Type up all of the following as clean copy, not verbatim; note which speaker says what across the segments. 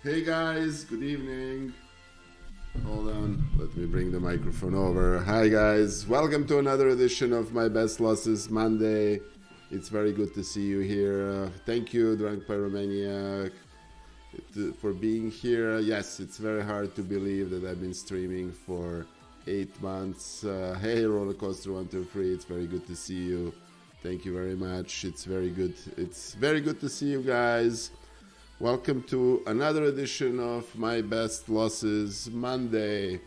Speaker 1: Hey guys, good evening. Hold on, let me bring the microphone over. Hi guys, welcome to another edition of My Best Losses Monday. It's very good to see you here. Thank you, Drunk Pyromaniac, for being here. Yes, it's very hard to believe that I've been streaming for 8 months. Hey, Rollercoaster123, it's very good to see you. Thank you very much. It's very good to see you guys. Welcome to another edition of My Best Losses Monday.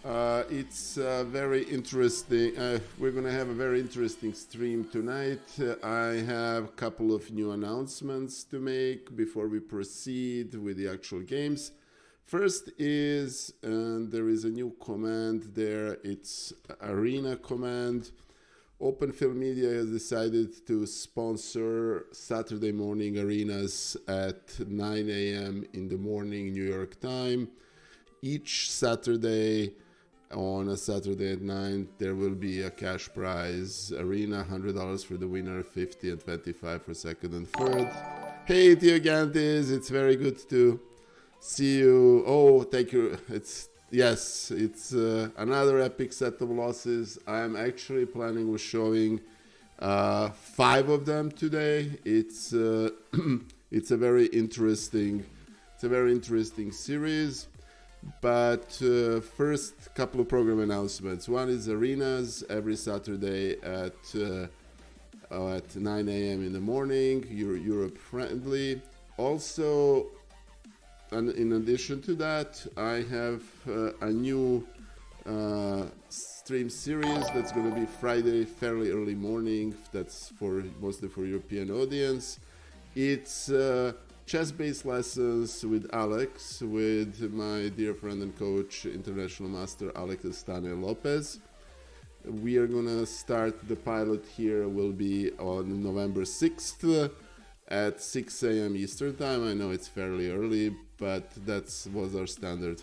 Speaker 1: It's very interesting. We're going to have a very interesting stream tonight. I have a couple of new announcements to make before we proceed with the actual games. First is, there is a new command there. It's Arena command. Open Film Media has decided to sponsor Saturday morning arenas at 9 a.m. in the morning New York time. Each Saturday, on a Saturday at 9, there will be a cash prize. Arena, $100 for the winner, $50 and $25 for second and third. Hey, Theogantes, it's very good to see you. Oh, thank you. It's another epic set of losses. I'm actually planning on showing 5 of them today. It's a very interesting series. But first, couple of program announcements. One is arenas every Saturday at 9 a.m. in the morning. Europe friendly. Also, and in addition to that, I have a new stream series that's going to be Friday, fairly early morning. That's mostly for European audience. It's chess-based lessons with Alex, with my dear friend and coach, international master Alex Estane Lopez. We are going to start the pilot here. Will be on November 6th. At 6 a.m. Eastern time. I know it's fairly early, but that was our standard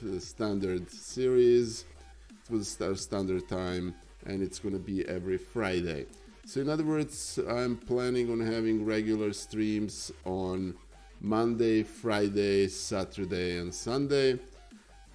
Speaker 1: series. It was our standard time, and it's going to be every Friday. So in other words, I'm planning on having regular streams on Monday, Friday, Saturday, and Sunday.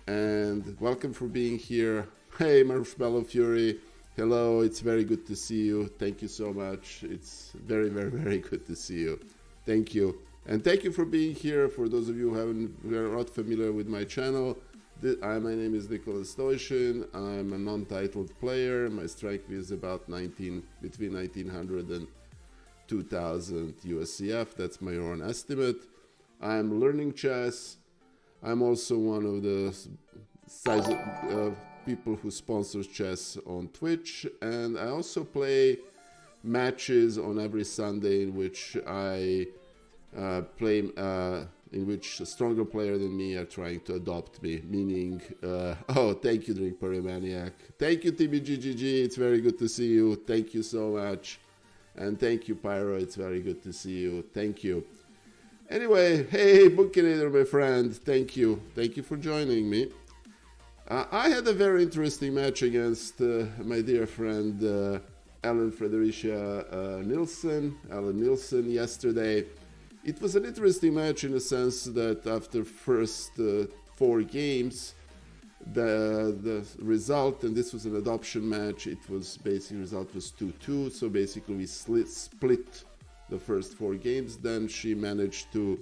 Speaker 1: And welcome for being here. Hey, Marshmallow Fury. Hello, it's very good to see you. Thank you so much. It's very, very, very good to see you. Thank you. And thank you for being here. For those of you who are not familiar with my channel, my name is Nicholas Stoishin. I'm a non-titled player. My strike is about between 1900 and 2000 USCF. That's my own estimate. I'm learning chess. I'm also one of the people who sponsors chess on Twitch. And I also play matches on every Sunday in which I play in which a stronger player than me are trying to adopt me, meaning thank you, Drink Pyromaniac. Thank you, TBGGG, it's very good to see you. Thank you so much. And thank you, Pyro, it's very good to see you. Thank you. Anyway, hey, Bookinator, my friend, thank you for joining me. I had a very interesting match against my dear friend Ellen Nilssen yesterday. It was an interesting match in the sense that after first 4 games, the result, and this was an adoption match, result was 2-2, so basically we split the first 4 games. Then she managed to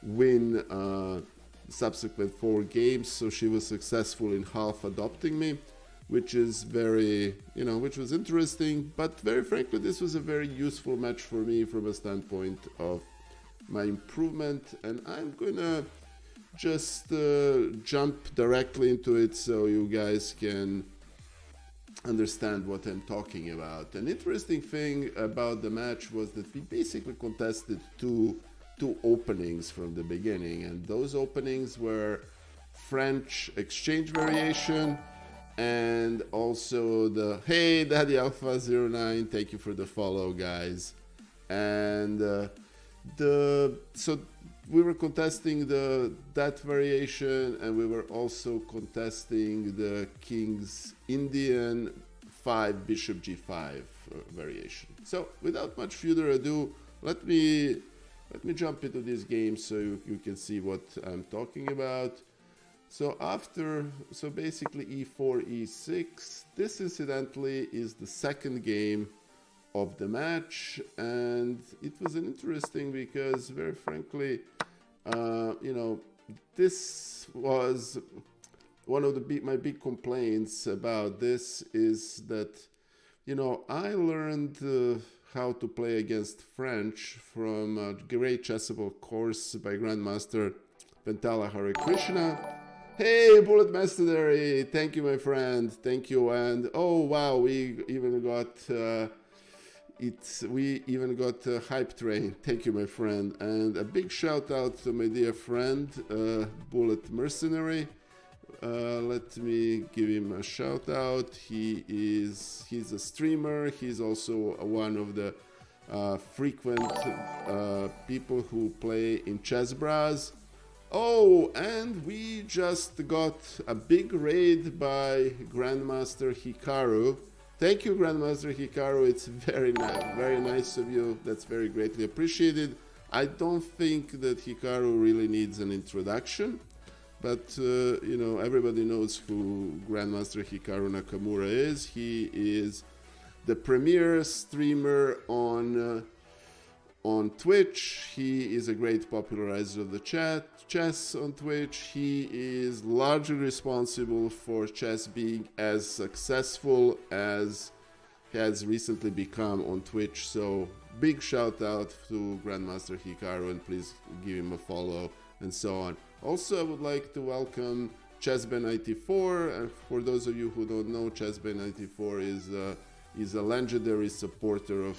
Speaker 1: win subsequent 4 games, so she was successful in half adopting me, which is which was interesting, but very frankly, this was a very useful match for me from a standpoint of my improvement, and I'm gonna just jump directly into it so you guys can understand what I'm talking about. An interesting thing about the match was that we basically contested two openings from the beginning, and those openings were French exchange variation and also the Hey Daddy Alpha 09, thank you for the follow, guys. And so we were contesting that variation, and we were also contesting the King's Indian 5 Bishop G5 variation. So without much further ado, let me Let me jump into this game so you can see what I'm talking about. So basically e4, e6. This incidentally is the second game of the match, and it was interesting because, very frankly, this was one of my big complaints about this is that, I learned how to play against French from a great chessable course by Grandmaster Pentala Hare Krishna. Hey, Bullet Mastery! Thank you, my friend. Thank you. And oh wow, we even got Hype Train. Thank you, my friend. And a big shout out to my dear friend Bullet Mercenary. Let me give him a shout out. He's a streamer. He's also one of the frequent people who play in Chess Bras. Oh, and we just got a big raid by Grandmaster Hikaru. Thank you, Grandmaster Hikaru. It's very nice of you. That's very greatly appreciated. I don't think that Hikaru really needs an introduction, but everybody knows who Grandmaster Hikaru Nakamura is. He is the premier streamer on Twitch. He is a great popularizer of the chess on Twitch. He is largely responsible for chess being as successful as he has recently become on Twitch. So big shout out to Grandmaster Hikaru, and please give him a follow and so on. Also, I would like to welcome Chessben94. And for those of you who don't know, Chessben94 is a legendary supporter of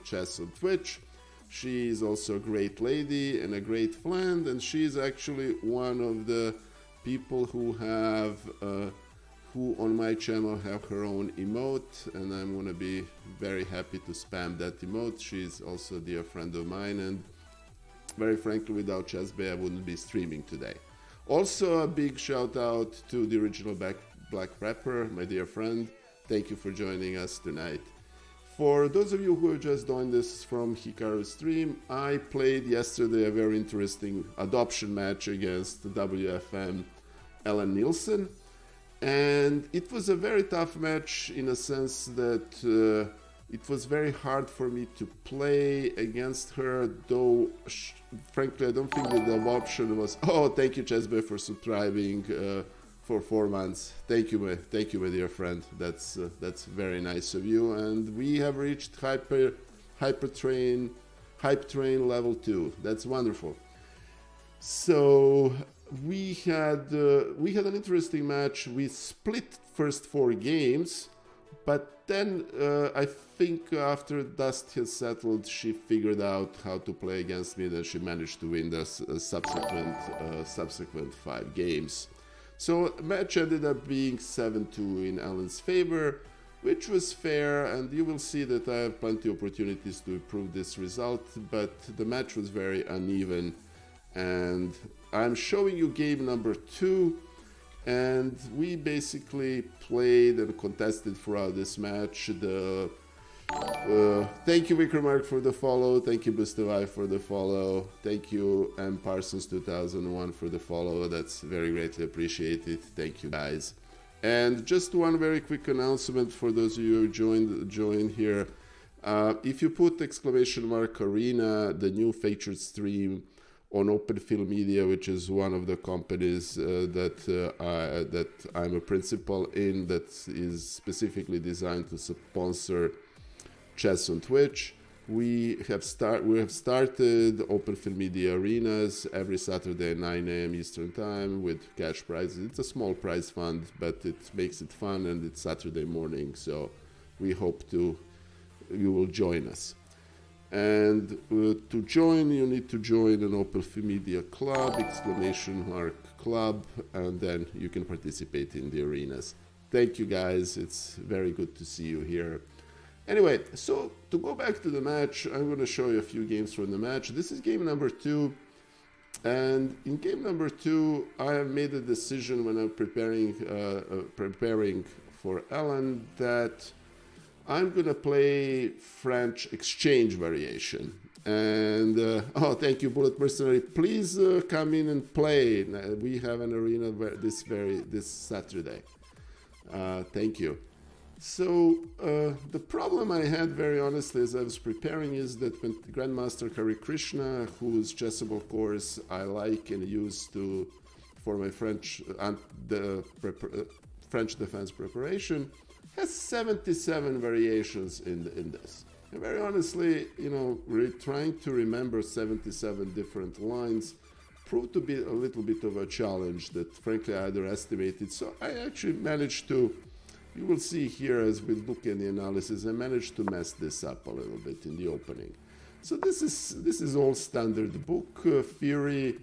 Speaker 1: chess on Twitch. She is also a great lady and a great friend, and she is actually one of the people who on my channel have her own emote, and I'm gonna be very happy to spam that emote. She's also a dear friend of mine, and very frankly, without Chessbay, I wouldn't be streaming today. Also, a big shout out to the original Black Rapper, my dear friend. Thank you for joining us tonight. For those of you who have just joined this from Hikaru's stream, I played yesterday a very interesting adoption match against the WFM Ellen Nilssen. And it was a very tough match in a sense that it was very hard for me to play against her, though frankly I don't think that the option was... Oh, thank you, Chessbay, for subscribing for 4 months. Thank you, my dear friend. That's very nice of you. And we have reached Hype Train level 2. That's wonderful. So we had an interesting match. We split first 4 games, but then I think after dust has settled, she figured out how to play against me. Then she managed to win the subsequent 5 games. So the match ended up being 7-2 in Ellen's favor, which was fair, and you will see that I have plenty of opportunities to improve this result, but the match was very uneven. And I'm showing you game number 2, and we basically played and contested throughout this match. Thank you, Vikramark, for the follow. Thank you, Bustavai, for the follow. Thank you, M. Parsons 2001 for the follow. That's very greatly appreciated. Thank you, guys. And just one very quick announcement for those of you who joined here. If you put !Arena, the new featured stream on Open Film Media, which is one of the companies that I'm a principal in, that is specifically designed to sponsor chess on Twitch. We have started Open Film Media Arenas every Saturday at 9 a.m. Eastern Time with cash prizes. It's a small prize fund, but it makes it fun, and it's Saturday morning, so we hope you will join us. And to join, you need to join an Open Film Media Club, !Club, and then you can participate in the arenas. Thank you, guys. It's very good to see you here. Anyway, so to go back to the match, I'm going to show you a few games from the match. This is game number 2. And in game number 2, I have made a decision when I'm preparing for Ellen that I'm going to play French exchange variation. And oh, thank you, Bullet Mercenary. Please come in and play. We have an arena this Saturday. Thank you. So the problem I had, very honestly, as I was preparing, is that when Grandmaster Hare Krishna, whose chessable course I like and use for my French French defense preparation, has 77 variations in this. And very honestly, trying to remember 77 different lines proved to be a little bit of a challenge that, frankly, I underestimated. So I actually managed to, you will see here as we look at the analysis, I managed to mess this up a little bit in the opening. So this is all standard book theory.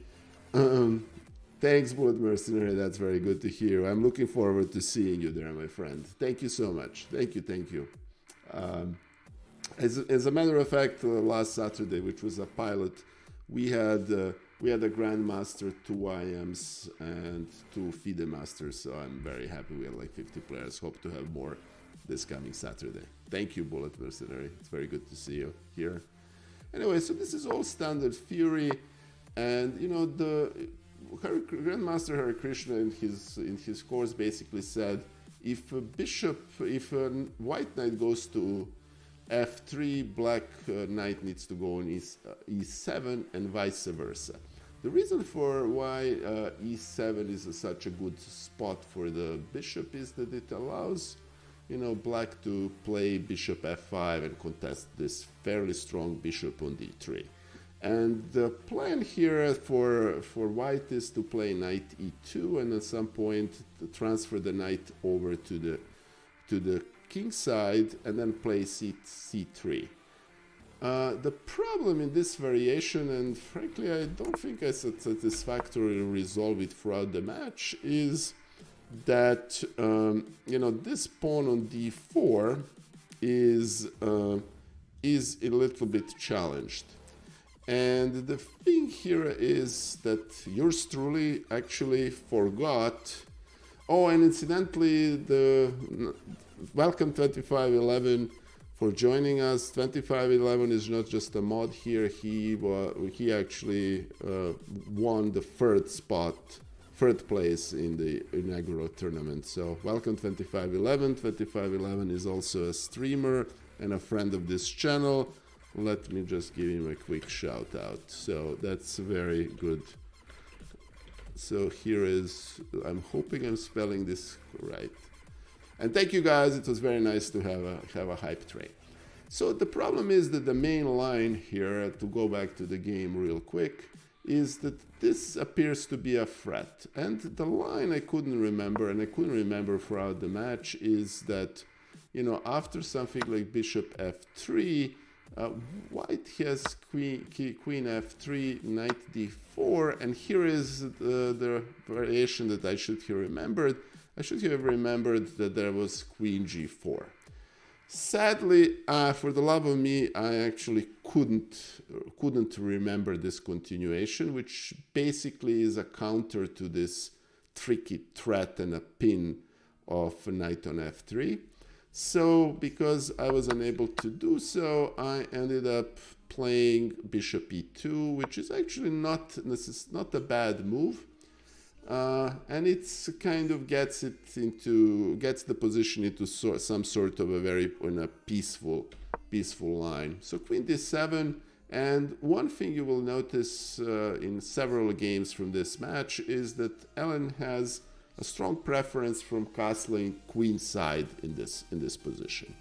Speaker 1: Thanks, Bullet Mercenary. That's very good to hear. I'm looking forward to seeing you there, my friend. Thank you so much. Thank you. As a matter of fact, last Saturday, which was a pilot, we had a Grandmaster, 2 IMs, and 2 FIDE Masters. So I'm very happy. We had like 50 players. Hope to have more this coming Saturday. Thank you, Bullet Mercenary. It's very good to see you here. Anyway, so this is all standard theory, and the Grandmaster Hare Krishna in his course basically said, if a white knight goes to f3, black knight needs to go on e7, and vice versa. The reason for why e7 is such a good spot for the bishop is that it allows black to play bishop f5 and contest this fairly strong bishop on d3. And the plan here for white is to play knight e2 and at some point to transfer the knight over to the king side and then play c3. The problem in this variation, and frankly I don't think I satisfactorily resolve it throughout the match, is that this pawn on d4 is a little bit challenged. And the thing here is that yours truly actually forgot. Oh, and incidentally, welcome 2511 for joining us. 2511 is not just a mod here. He actually won the third place in the inaugural tournament. So welcome 2511. 2511 is also a streamer and a friend of this channel. Let me just give him a quick shout out. So that's very good. So here is, I'm hoping I'm spelling this right. And thank you guys, it was very nice to have a hype train. So the problem is that the main line here, to go back to the game real quick, is that this appears to be a threat. And the line I couldn't remember, and I couldn't remember throughout the match, is that, after something like bishop f3, white has queen f3, knight d4, and here is the variation that I should have remembered. I should have remembered that there was queen g4. Sadly, for the love of me, I actually couldn't remember this continuation, which basically is a counter to this tricky threat and a pin of knight on f3. So, because I was unable to do so, I ended up playing bishop e2, which is actually not a bad move, and it's kind of gets the position into some sort of a peaceful line. So queen d7, and one thing you will notice in several games from this match is that Ellen has a strong preference from castling queenside in this position.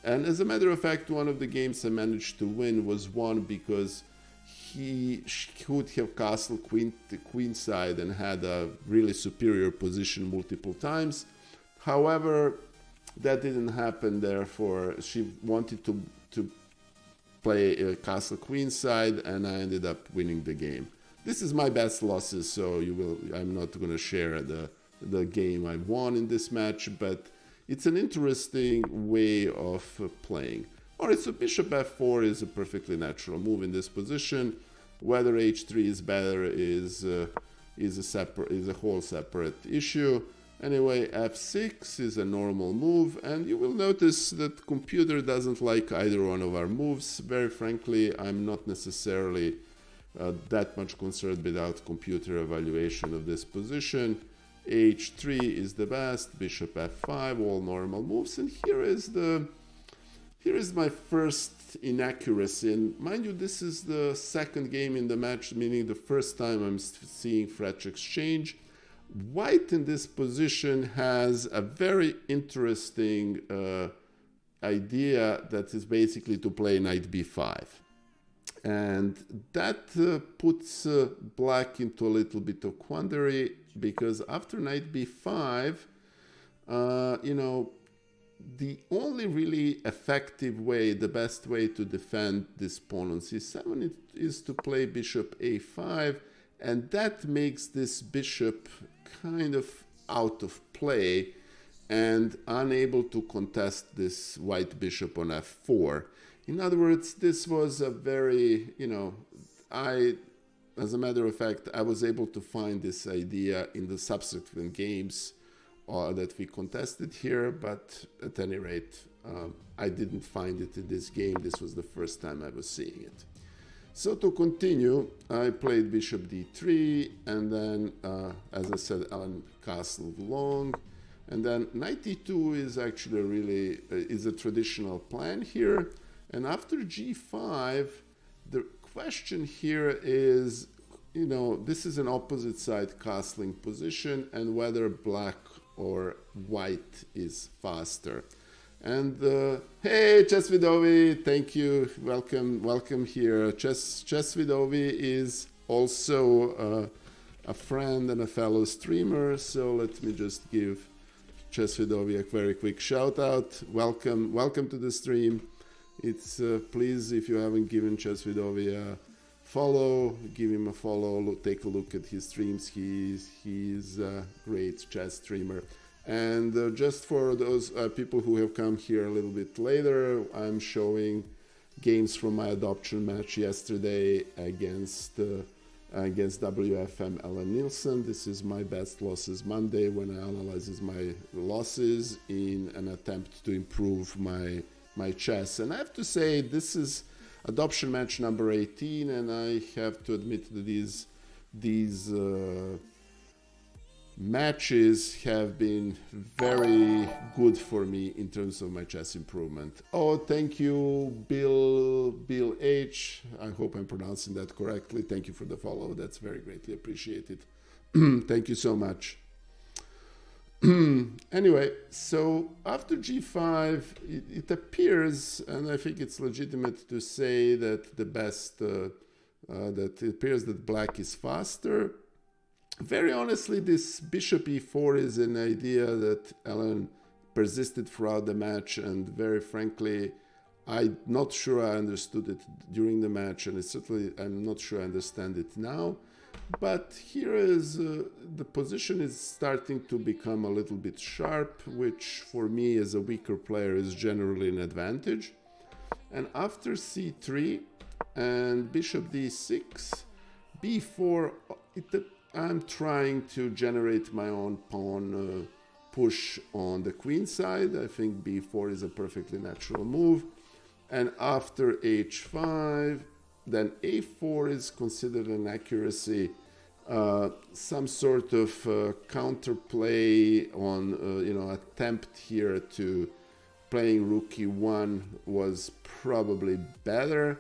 Speaker 1: And as a matter of fact, one of the games I managed to win was won because he could have castled queenside and had a really superior position multiple times. However, that didn't happen. Therefore, she wanted to play castle queenside, and I ended up winning the game. This is my best losses, so I'm not going to share the game I won in this match, but it's an interesting way of playing. Alright, so bishop f4 is a perfectly natural move in this position. Whether h3 is better is a whole separate issue. Anyway, f6 is a normal move, and you will notice that computer doesn't like either one of our moves. Very frankly, I'm not necessarily that much concerned without computer evaluation of this position. h3 is the best, bishop f5, all normal moves, and here is my first inaccuracy. And mind you, this is the second game in the match, meaning the first time I'm seeing French exchange. White in this position has a very interesting idea that is basically to play knight b5. And that puts black into a little bit of quandary, because after knight b5, you know, the only really effective way, the best way to defend this pawn on c7 is to play bishop a5, and that makes this bishop kind of out of play and unable to contest this white bishop on f4. In other words, this was a very, you know, as a matter of fact, I was able to find this idea in the subsequent games that we contested here, but at any rate, I didn't find it in this game. This was the first time I was seeing it. So to continue, I played bishop d3, and then, as I said, Ellen castled long, and then knight e2 is actually really is a traditional plan here. And after g5, the question here is, you know, this is an opposite side castling position, and whether black or white is faster. And hey, Chess Vidovi, thank you, welcome here. Chess Vidovi is also a friend and a fellow streamer, so let me just give Chess Vidovi a very quick shout out. Welcome to the stream. It's please, if you haven't given Chess Vidovi a follow, give him a follow, take a look at his streams. He's a great chess streamer. And just for those people who have come here a little bit later, I'm showing games from my adoption match yesterday against WFM Ellen Nilssen. This is my best losses Monday, when I analyze my losses in an attempt to improve my chess. And I have to say, this is adoption match number 18, and I have to admit that these matches have been very good for me in terms of my chess improvement. Oh, thank you, Bill H. I hope I'm pronouncing that correctly. Thank you for the follow. That's very greatly appreciated. Thank you so much. Anyway, so after g5, it appears, and I think it's legitimate to say that the best, that it appears that black is faster. Very honestly, this bishop e4 is an idea that Ellen persisted throughout the match, and very frankly, I'm not sure I understood it during the match, and I'm not sure I understand it now. But here is the position is starting to become a little bit sharp, which for me as a weaker player is generally an advantage. And after c3 and bishop d6, b4, I'm trying to generate my own pawn push on the queen side. I think b4 is a perfectly natural move. And after h5, then a4 is considered an accuracy. Some sort of counterplay on, you know, attempt here to playing rook e1 was probably better.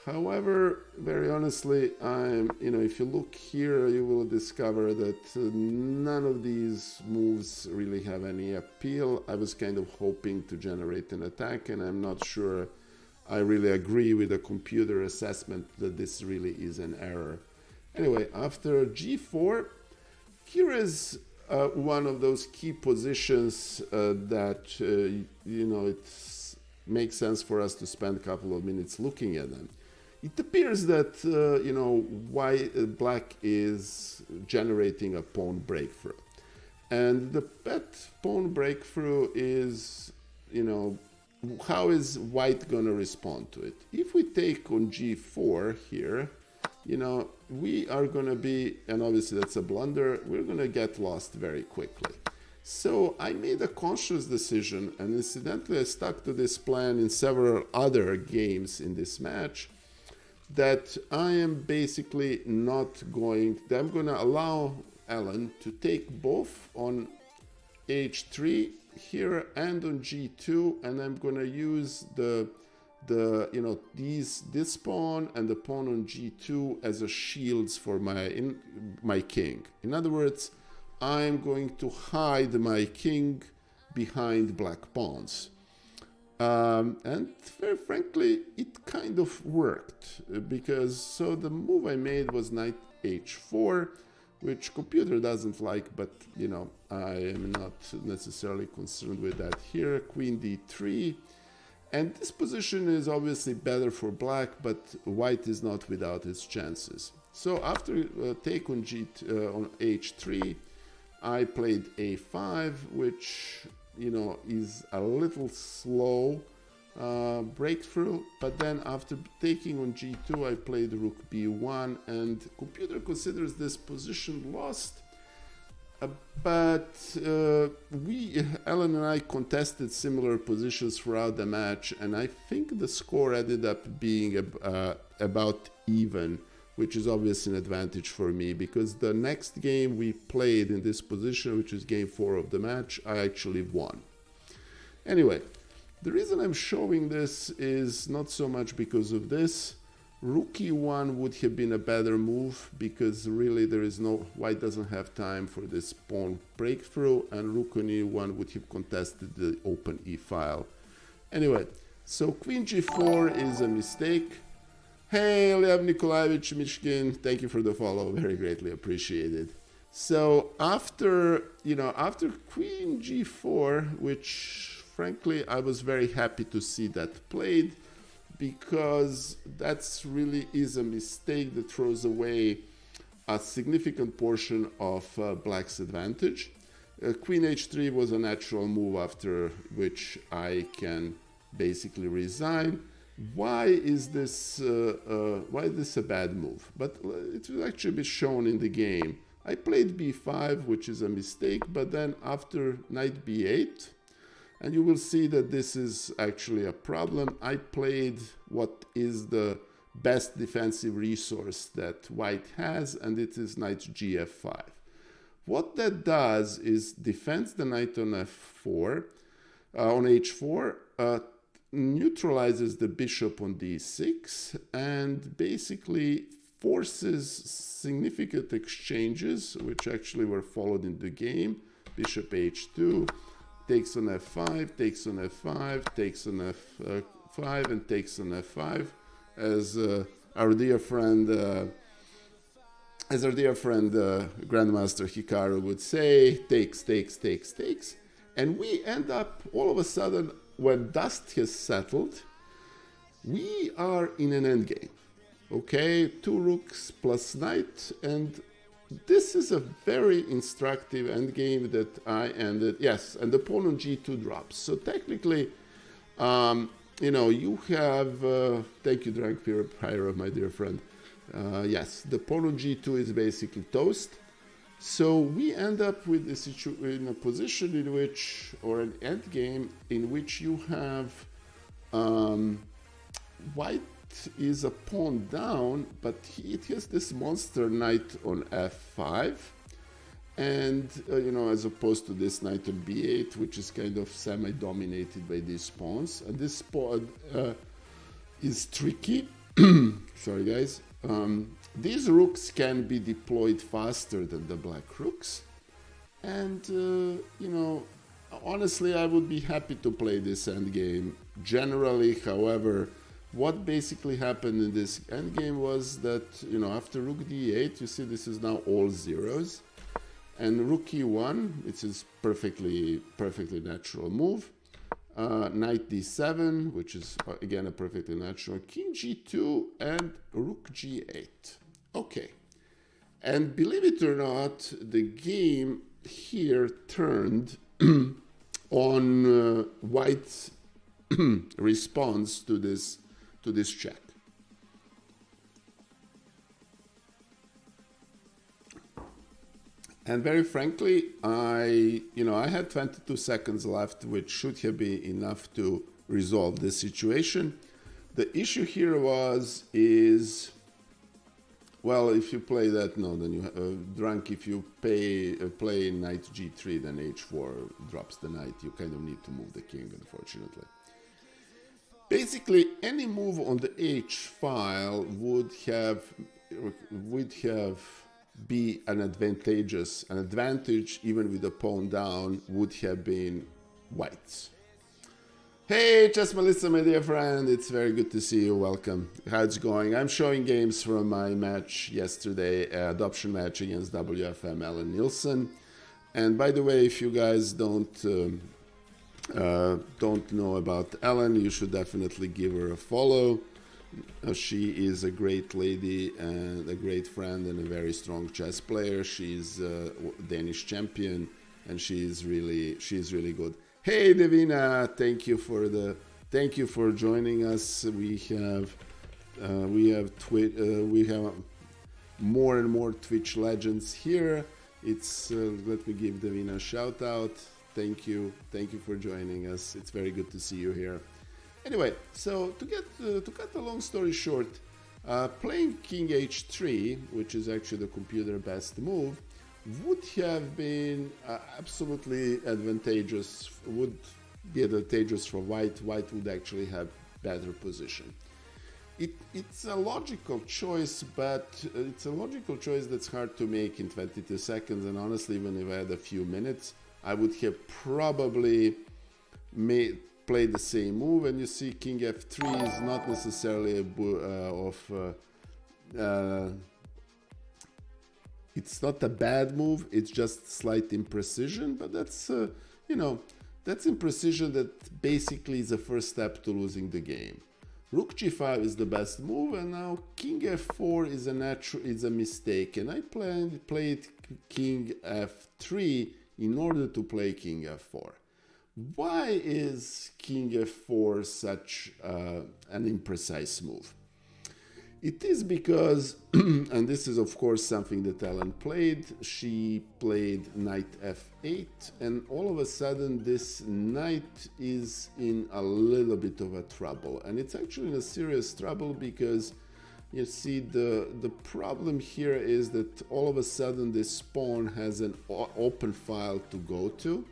Speaker 1: However, very honestly, you know, if you look here, you will discover that none of these moves really have any appeal. I was kind of hoping to generate an attack, and I'm not sure I really agree with the computer assessment that this really is an error. Anyway, after g4, here is one of those key positions that, you know, it makes sense for us to spend a couple of minutes looking at them. It appears that, you know, black is generating a pawn breakthrough. And that pawn breakthrough is, you know, how is white going to respond to it? If we take on g4 here, you know, we are going to be, and obviously that's a blunder, we're going to get lost very quickly. So I made a conscious decision, and incidentally I stuck to this plan in several other games in this match, that I am basically not going, I'm going to allow Ellen to take both on h3 here and on g2, and I'm going to use this pawn and the pawn on g2 as a shields for my king. In other words, I'm going to hide my king behind black pawns. And very frankly, it kind of worked, because so the move I made was knight h4, which computer doesn't like, but I am not necessarily concerned with that here. Queen d3, and this position is obviously better for black, but white is not without its chances. So after take on on h3, I played a5, which is a little slow breakthrough, but then after taking on g2 I played rook b1, and computer considers this position lost, but Ellen and I contested similar positions throughout the match, and I think the score ended up being about even, which is obviously an advantage for me, because the next game we played in this position, which is game 4 of the match, I actually won. Anyway, the reason I'm showing this is not so much because of this. Rook e1 would have been a better move, because really white doesn't have time for this pawn breakthrough, and rook on e1 would have contested the open e file. Anyway, so queen g4 is a mistake. Hey, Lev Nikolaevich Mishkin, thank you for the follow, very greatly appreciated. So after queen g4, which frankly I was very happy to see that played, because that's really is a mistake that throws away a significant portion of black's advantage. Queen h3 was a natural move, after which I can basically resign. Why is this a bad move? But it will actually be shown in the game. I played b5, which is a mistake, but then after knight b8, and you will see that this is actually a problem, I played what is the best defensive resource that white has, and it is knight gf5. What that does is defends the knight on f4, on h4, neutralizes the bishop on d6, and basically forces significant exchanges, which actually were followed in the game. Bishop h2, takes on f5, takes on f5, takes on f5, and takes on f5, as our dear friend Grandmaster Hikaru would say, takes, takes, takes, takes. And we end up, all of a sudden, when dust has settled, we are in an endgame. Okay, 2 rooks plus knight, and this is a very instructive endgame that I ended. Yes, and the pawn on g2 drops. So technically, you have, thank you, Drunk Pyro, my dear friend. Yes, the pawn on g2 is basically toast. So we end up with in a position in which, or an endgame in which you have white is a pawn down, but it has this monster knight on f5, and as opposed to this knight on b8, which is kind of semi-dominated by these pawns, and this pawn is tricky. Sorry guys. These rooks can be deployed faster than the black rooks, and honestly I would be happy to play this endgame generally. However, what basically happened in this endgame was that after rook d8, you see this is now all zeros, and rook e1, which is perfectly natural move, knight d7, which is again a perfectly natural, king g2, and rook g8. Okay, and believe it or not, the game here turned on white's response to this check. And very frankly, I had 22 seconds left, which should have been enough to resolve this situation. The issue here well, if you play that, no, then you drunk. If you play knight g3, then h4 drops the knight. You kind of need to move the king, unfortunately. Basically, any move on the h file would have be an advantage even with the pawn down would have been white's. Hey, Chess Melissa, my dear friend, it's very good to see you. Welcome. How's it going? I'm showing games from my match yesterday, adoption match against WFM Ellen Nilssen. And by the way, if you guys don't know about Ellen, you should definitely give her a follow. She is a great lady and a great friend and a very strong chess player. She's a Danish champion, and she's really good. Hey Davina, thank you for joining us. We have more and more Twitch legends here. It's let me give Davina a shout out. Thank you for joining us. It's very good to see you here. Anyway, so to cut a long story short, playing King h3, which is actually the computer best move, would have been absolutely advantageous. Would be advantageous for white. White would actually have better position. It's a logical choice, but it's a logical choice that's hard to make in 22 seconds. And honestly, even if I had a few minutes, I would have probably played the same move. And you see, King f3 is not necessarily it's not a bad move. It's just slight imprecision, but that's that's imprecision that basically is the first step to losing the game. Rook g5 is the best move, and now King f4 is a mistake. And I played King f3 in order to play King f4. Why is King f4 such an imprecise move? It is because, and this is of course something that Ellen played, she played knight f8, and all of a sudden this knight is in a little bit of a trouble. And it's actually in a serious trouble because you see the problem here is that all of a sudden this pawn has an open file to go to.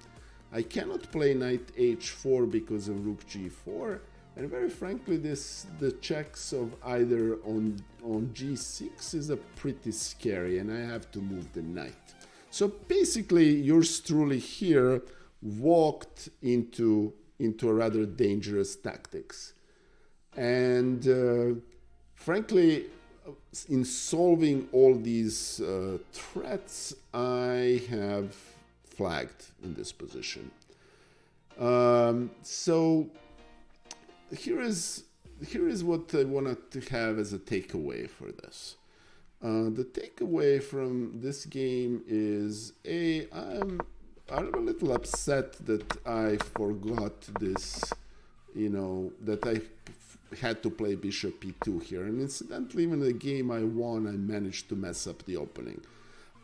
Speaker 1: I cannot play knight h4 because of rook g4. And very frankly, the checks of either on g6 is a pretty scary, and I have to move the knight. So basically, yours truly here walked into a rather dangerous tactics. And frankly, in solving all these threats, I have flagged in this position. So here is what I wanted to have as a takeaway for this. The takeaway from this game is I'm a little upset that I forgot this, that I had to play bishop e2 here. And incidentally, even the game I won, I managed to mess up the opening.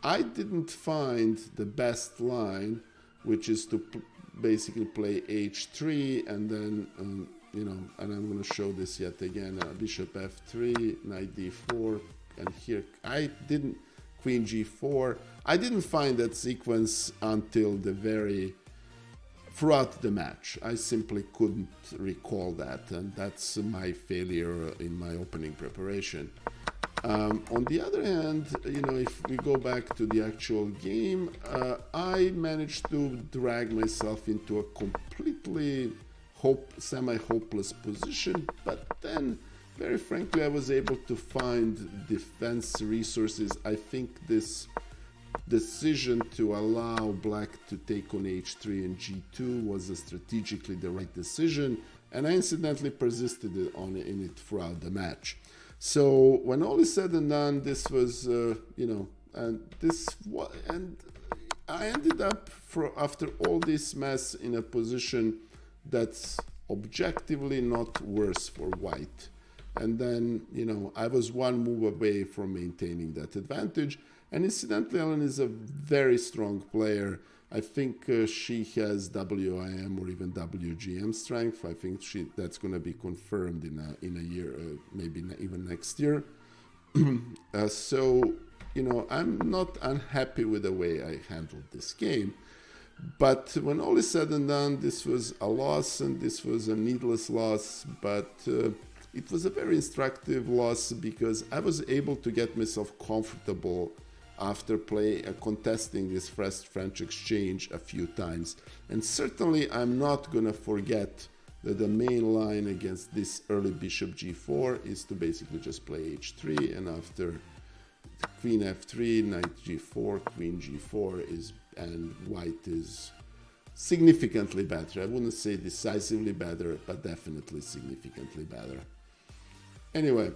Speaker 1: I didn't find the best line, which is to basically play h3 and then and I'm going to show this yet again, bishop f3, knight d4, and here queen g4. I didn't find that sequence until throughout the match. I simply couldn't recall that, and that's my failure in my opening preparation. On the other hand, if we go back to the actual game, I managed to drag myself into a completely semi-hopeless position, but then very frankly I was able to find defense resources. I think this decision to allow black to take on h3 and g2 was strategically the right decision, and I incidentally persisted in it throughout the match. So when all is said and done, this was and I ended up after all this mess in a position that's objectively not worse for white. And then, I was one move away from maintaining that advantage. And incidentally, Ellen is a very strong player. I think she has WIM or even WGM strength. I think that's going to be confirmed in a year, maybe even next year. So, I'm not unhappy with the way I handled this game. But when all is said and done, this was a loss, and this was a needless loss. But it was a very instructive loss because I was able to get myself comfortable after contesting this first French exchange a few times. And certainly I'm not going to forget that the main line against this early bishop g4 is to basically just play h3, and after queen f3, knight g4, queen g4 and white is significantly better. I wouldn't say decisively better, but definitely significantly better. Anyway,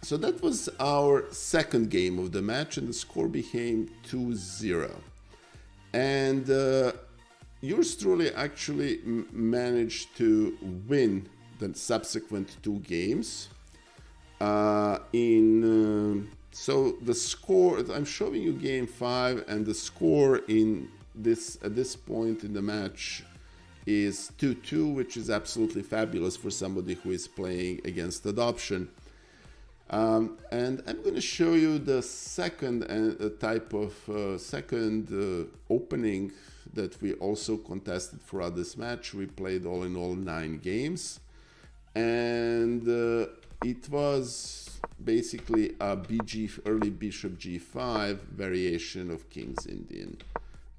Speaker 1: so that was our second game of the match, and the score became 2-0. And yours truly actually managed to win the subsequent two games. So the score, I'm showing you game 5, and the score at this point in the match is 2-2, which is absolutely fabulous for somebody who is playing against adoption. And I'm going to show you the second type of opening that we also contested throughout this match. We played all in all 9 games, and it was basically a early bishop g5 variation of King's Indian.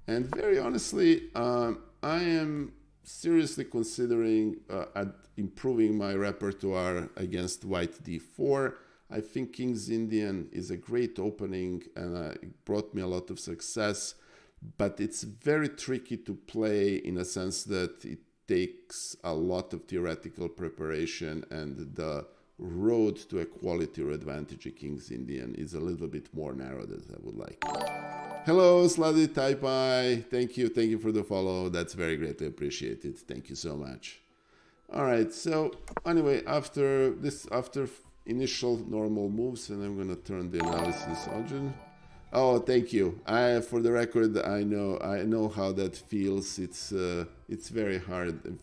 Speaker 1: And very honestly, I am seriously considering improving my repertoire against white d4. I think King's Indian is a great opening, and it brought me a lot of success, but it's very tricky to play in a sense that it takes a lot of theoretical preparation, and the road to a quality or advantage at King's Indian is a little bit more narrow than I would like. Hello, Slutty Taipai. Thank you for the follow. That's very greatly appreciated. Thank you so much. All right, so anyway, after initial normal moves, and I'm going to turn the analysis on. Oh, thank you. For the record, I know how that feels. It's very hard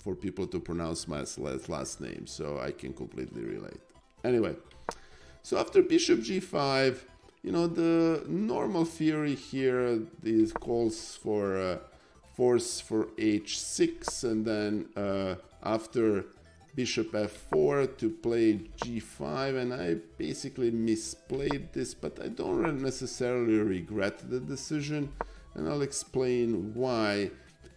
Speaker 1: for people to pronounce my last name, so I can completely relate. Anyway, so after bishop g5, the normal theory here calls for force for h6, and then after bishop f4 to play g5, and I basically misplayed this, but I don't necessarily regret the decision, and I'll explain why.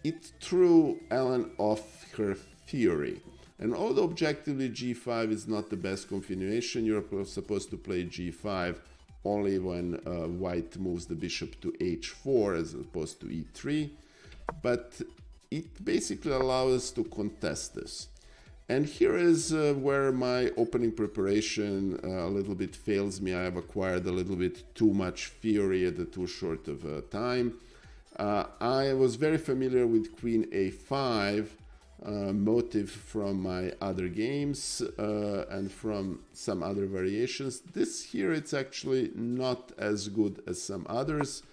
Speaker 1: It threw Ellen off her theory, and although objectively g5 is not the best continuation, you're supposed to play g5 only when white moves the bishop to h4 as opposed to e3, but it basically allows us to contest this. And here is where my opening preparation a little bit fails me. I have acquired a little bit too much theory at a too short of a time. I was very familiar with queen a5 motive from my other games and from some other variations. This here, it's actually not as good as some others.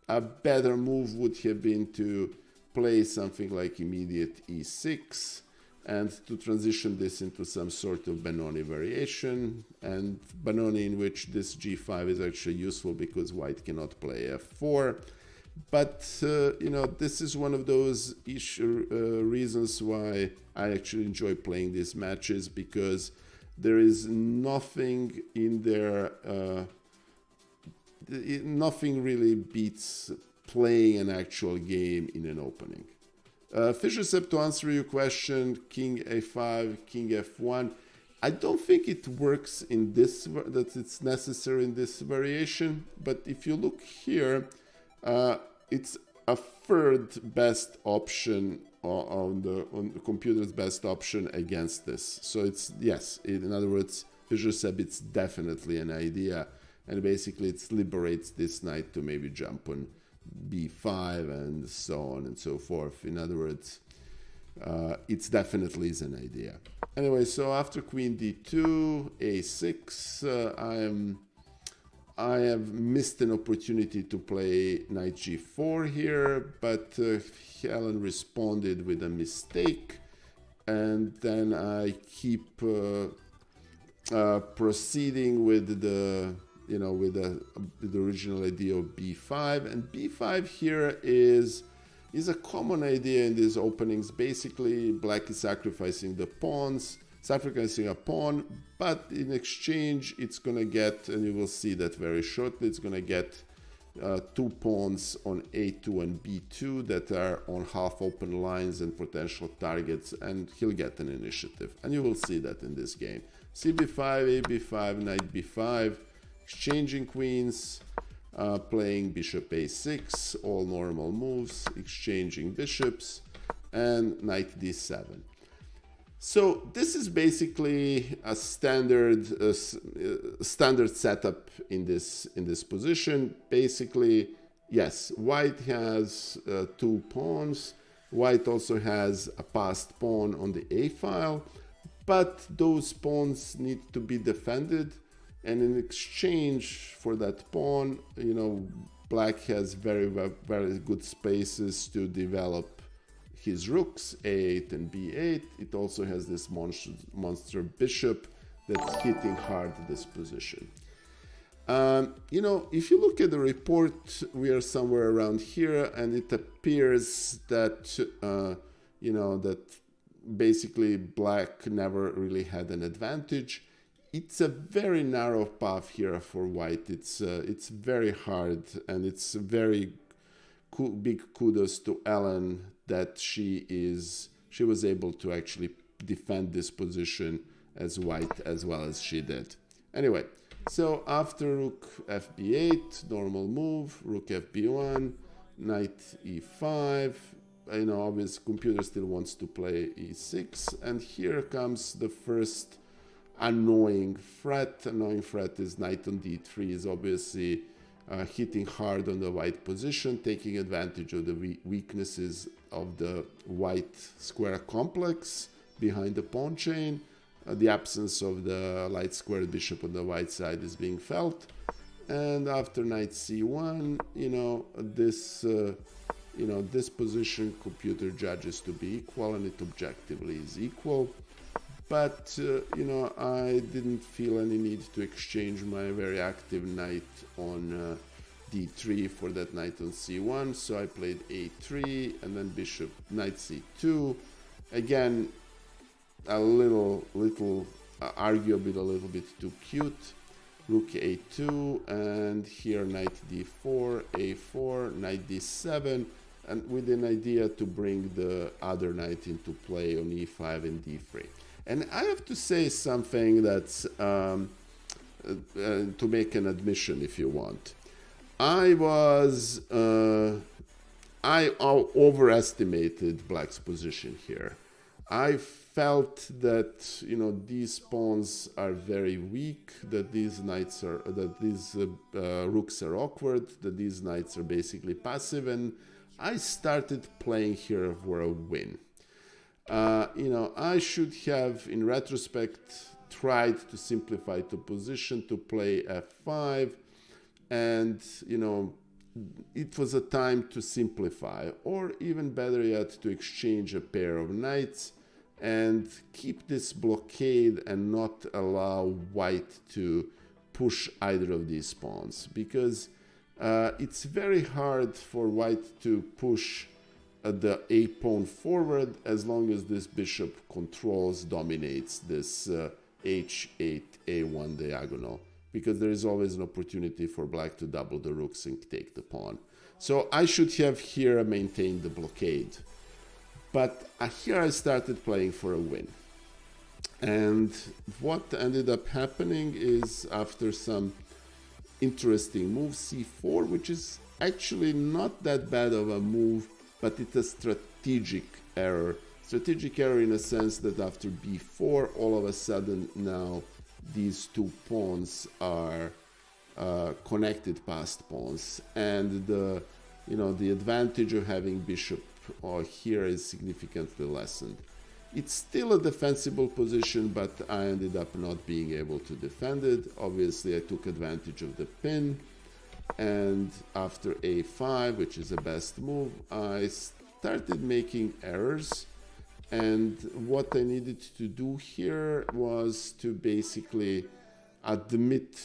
Speaker 1: A better move would have been to play something like immediate e6, and to transition this into some sort of Benoni variation, and Benoni in which this g5 is actually useful because white cannot play f4. But, this is one of those reasons why I actually enjoy playing these matches, because there is nothing in there, nothing really beats playing an actual game in an opening. Fisher, to answer your question, king a5, king f1, I don't think it works in this, that it's necessary in this variation, but if you look here, it's a third best option on the computer's best option against this. So it's, yes, in other words, Fisher said it's definitely an idea, and basically it liberates this knight to maybe jump on b5 and so on and so forth. In other words, it's definitely is an idea. Anyway, so after queen d2, a6, I have missed an opportunity to play knight g4 here, but Helen responded with a mistake, and then I keep proceeding with the with the original idea of b5. And b5 here is a common idea in these openings. Basically, black is sacrificing the pawns, sacrificing a pawn, but in exchange it's going to get, and you will see that very shortly, it's going to get 2 pawns on a2 and b2 that are on half open lines and potential targets, and he'll get an initiative, and you will see that in this game. cb5, ab5, knight b5, exchanging queens, playing bishop a6, all normal moves, exchanging bishops, and knight d7. So this is basically a standard setup in this position. Basically, yes, white has 2 pawns. White also has a passed pawn on the a file, but those pawns need to be defended. And in exchange for that pawn, black has very, very good spaces to develop his rooks, a8 and b8. It also has this monster bishop that's hitting hard this position. If you look at the report, we are somewhere around here, and it appears that, that basically black never really had an advantage. It's a very narrow path here for white. It's very hard, and it's very big kudos to Ellen that she was able to actually defend this position as white as well as she did. Anyway, so after rook fb8, normal move, rook fb1, knight e5. Obviously computer still wants to play e6, and here comes the first annoying threat. Annoying threat is knight on d3 is obviously hitting hard on the white position, taking advantage of the weaknesses of the white square complex behind the pawn chain. The absence of the light squared bishop on the white side is being felt. And after knight c1, this position computer judges to be equal, and it objectively is equal. But, I didn't feel any need to exchange my very active knight on d3 for that knight on c1. So I played a3 and then bishop, knight c2. Again, arguably a little bit too cute. Rook a2, and here knight d4, a4, knight d7, and with an idea to bring the other knight into play on e5 and d3. And I have to say something that's to make an admission, if you want. I overestimated black's position here. I felt that these pawns are very weak, that these rooks are awkward, that these knights are basically passive, and I started playing here for a win. I should have, in retrospect, tried to simplify the position to play f5, and it was a time to simplify, or even better yet, to exchange a pair of knights and keep this blockade and not allow white to push either of these pawns, because it's very hard for white to push the a pawn forward as long as this bishop dominates this h8 a1 diagonal, because there is always an opportunity for black to double the rooks and take the pawn. So I should have here maintained the blockade. But here I started playing for a win. And what ended up happening is, after some interesting moves, c4, which is actually not that bad of a move, but it's a strategic error. Strategic error in a sense that after b4, all of a sudden now these two pawns are connected passed pawns, and the advantage of having bishop here is significantly lessened. It's still a defensible position, but I ended up not being able to defend it. Obviously, I took advantage of the pin, and after a5, which is the best move, I started making errors. And what I needed to do here was to basically admit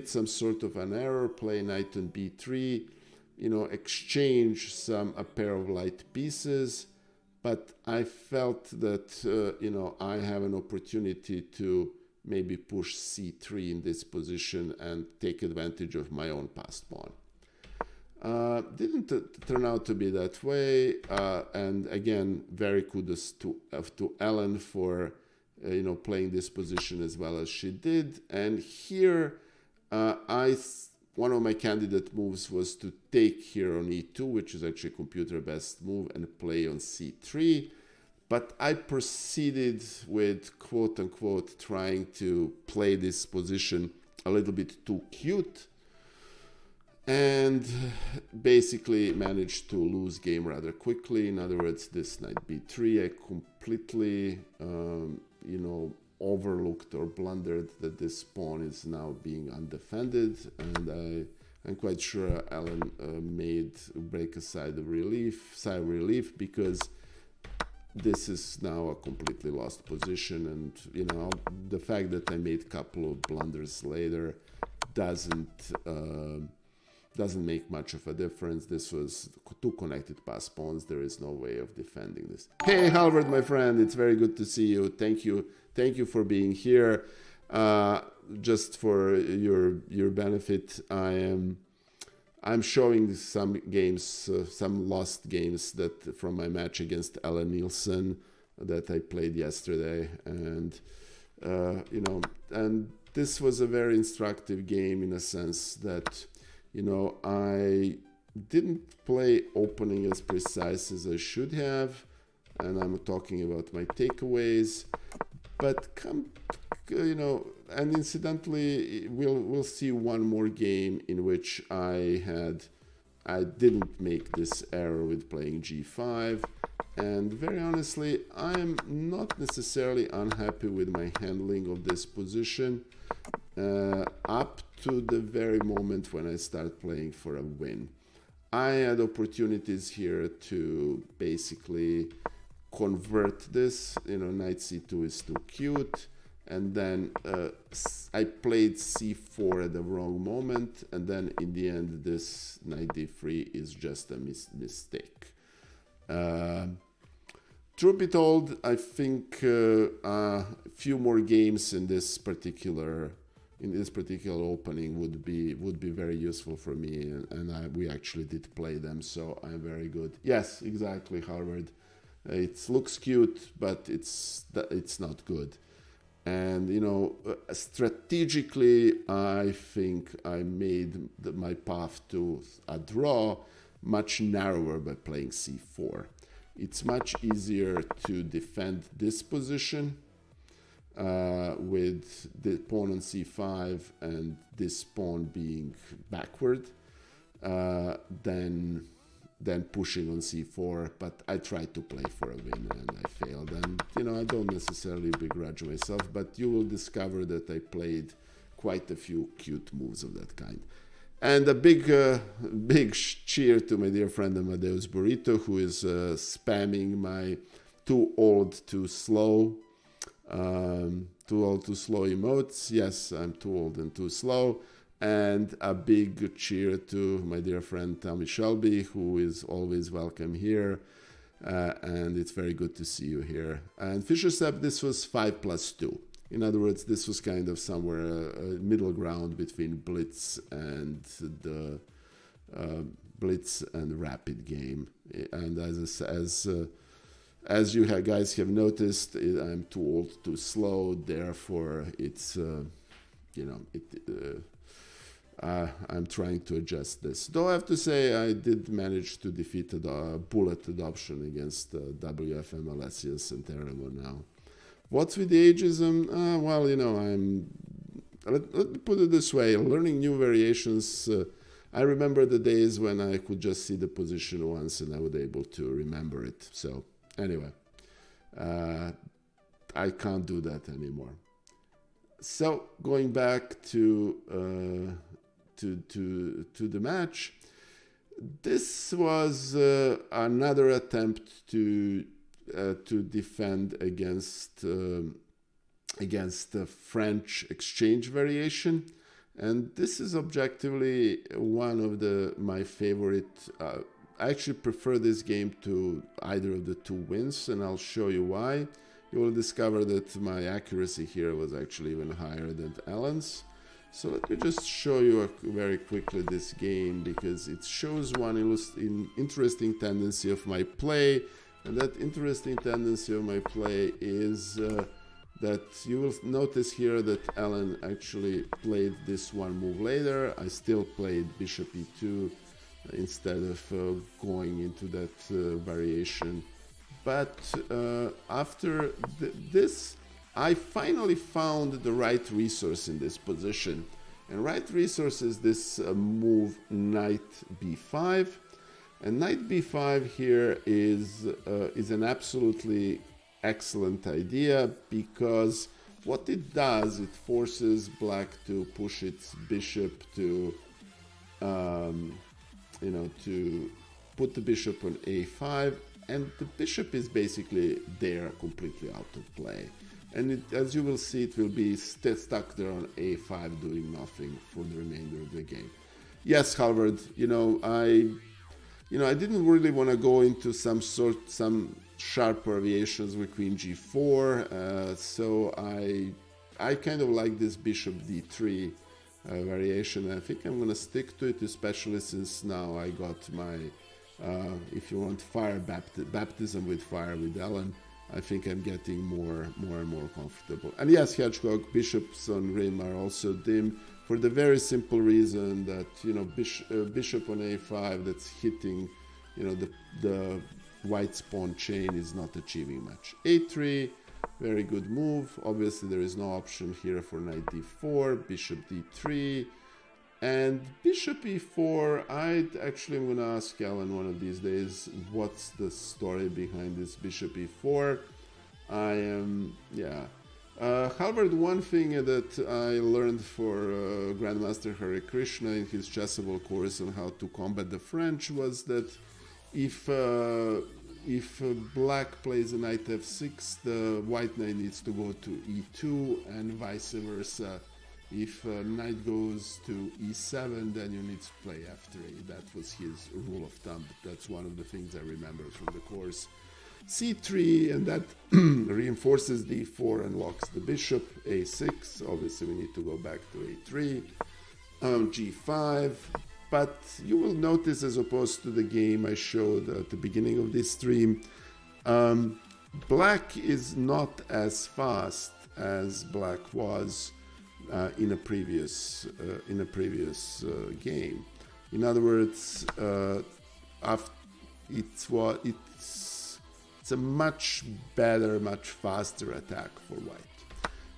Speaker 1: some sort of an error, play knight on b3, exchange a pair of light pieces. But I felt that, I have an opportunity to maybe push c3 in this position and take advantage of my own passed pawn. Didn't turn out to be that way. And again, very kudos to Ellen for, playing this position as well as she did. And here, one of my candidate moves was to take here on e2, which is actually computer best move, and play on c3. But I proceeded with, quote unquote, trying to play this position a little bit too cute, and basically managed to lose game rather quickly. In other words, this knight b3, I completely, overlooked or blundered that this pawn is now being undefended, and I'm quite sure Ellen made break a sigh of relief, because this is now a completely lost position, and the fact that I made a couple of blunders later doesn't make much of a difference. This was two connected pass pawns. There is no way of defending this. Hey, Halvard, my friend, it's very good to see you. Thank you for being here. Just for your benefit, I'm showing some games, some lost games that from my match against Ellen Nilssen that I played yesterday, and and this was a very instructive game in a sense that I didn't play opening as precise as I should have, and I'm talking about my takeaways. But and incidentally, we'll see one more game in which I didn't make this error with playing g5. And very honestly, I'm not necessarily unhappy with my handling of this position up to the very moment when I start playing for a win. I had opportunities here to basically convert this, knight c2 is too cute, and then I played c4 at the wrong moment, and then in the end this knight d3 is just a mistake. Truth be told, I think a few more games in this particular opening would be very useful for me, and we actually did play them, so I'm very good. Yes, exactly, Harvard. It looks cute, but it's not good. And strategically, I think I made my path to a draw much narrower by playing c4. It's much easier to defend this position with the pawn on c5 and this pawn being backward than pushing on c4, but I tried to play for a win and I failed. And I don't necessarily begrudge myself, but you will discover that I played quite a few cute moves of that kind. And a big cheer to my dear friend Amadeus Burrito, who is spamming my too old, too slow emotes. Yes, I'm too old and too slow. And a big cheer to my dear friend Tommy Shelby, who is always welcome here. And it's very good to see you here. And Fisher said this was 5+2. In other words, this was kind of somewhere a middle ground between Blitz and the Blitz and Rapid game. And as you guys have noticed, I'm too old, too slow. Therefore, it's I'm trying to adjust this. Though I have to say, I did manage to defeat the bullet adoption against WFM Alessius and Teramo now. What's with the ageism? Well, let me put it this way, learning new variations. I remember the days when I could just see the position once and I was able to remember it. So anyway, I can't do that anymore. So going back to the match, this was another attempt to defend against the French exchange variation, and this is objectively one of my favorite. I actually prefer this game to either of the two wins, and I'll show you why. You will discover that my accuracy here was actually even higher than Ellen's. So let me just show you very quickly this game, because it shows one interesting tendency of my play. And that interesting tendency of my play is that you will notice here that Ellen actually played this one move later. I still played bishop e2 instead of going into that variation. But after this, I finally found the right resource in this position. And right resource is this move knight b5. And knight b5 here is an absolutely excellent idea, because what it does, it forces black to push its bishop to, to put the bishop on a5. And the bishop is basically there, completely out of play. And as you will see, it will be stuck there on a5, doing nothing for the remainder of the game. Yes, Halvard, I didn't really want to go into some sharp variations with queen g4, so I kind of like this bishop d3 variation. I think I'm going to stick to it, especially since now I got my, if you want, fire baptism with fire with Ellen. I think I'm getting more and more comfortable. And yes, Hedgehog, bishops on rim are also dim, for the very simple reason that, bishop on a5 that's hitting, the white's pawn chain is not achieving much. a3, very good move. Obviously, there is no option here for knight d4, bishop d3, and bishop e4. I actually am going to ask Ellen one of these days, what's the story behind this bishop e4? However, one thing that I learned for Grandmaster Hare Krishna in his chessable course on how to combat the French was that if black plays a knight f6, the white knight needs to go to e2, and vice versa. If knight goes to e7, then you need to play f3. That was his rule of thumb. That's one of the things I remember from the course. c3, and that reinforces d4 and locks the bishop. a6, obviously we need to go back to a3. g5, but you will notice, as opposed to the game I showed at the beginning of this stream, black is not as fast as black was in a previous game. In other words, it's a much better, much faster attack for white.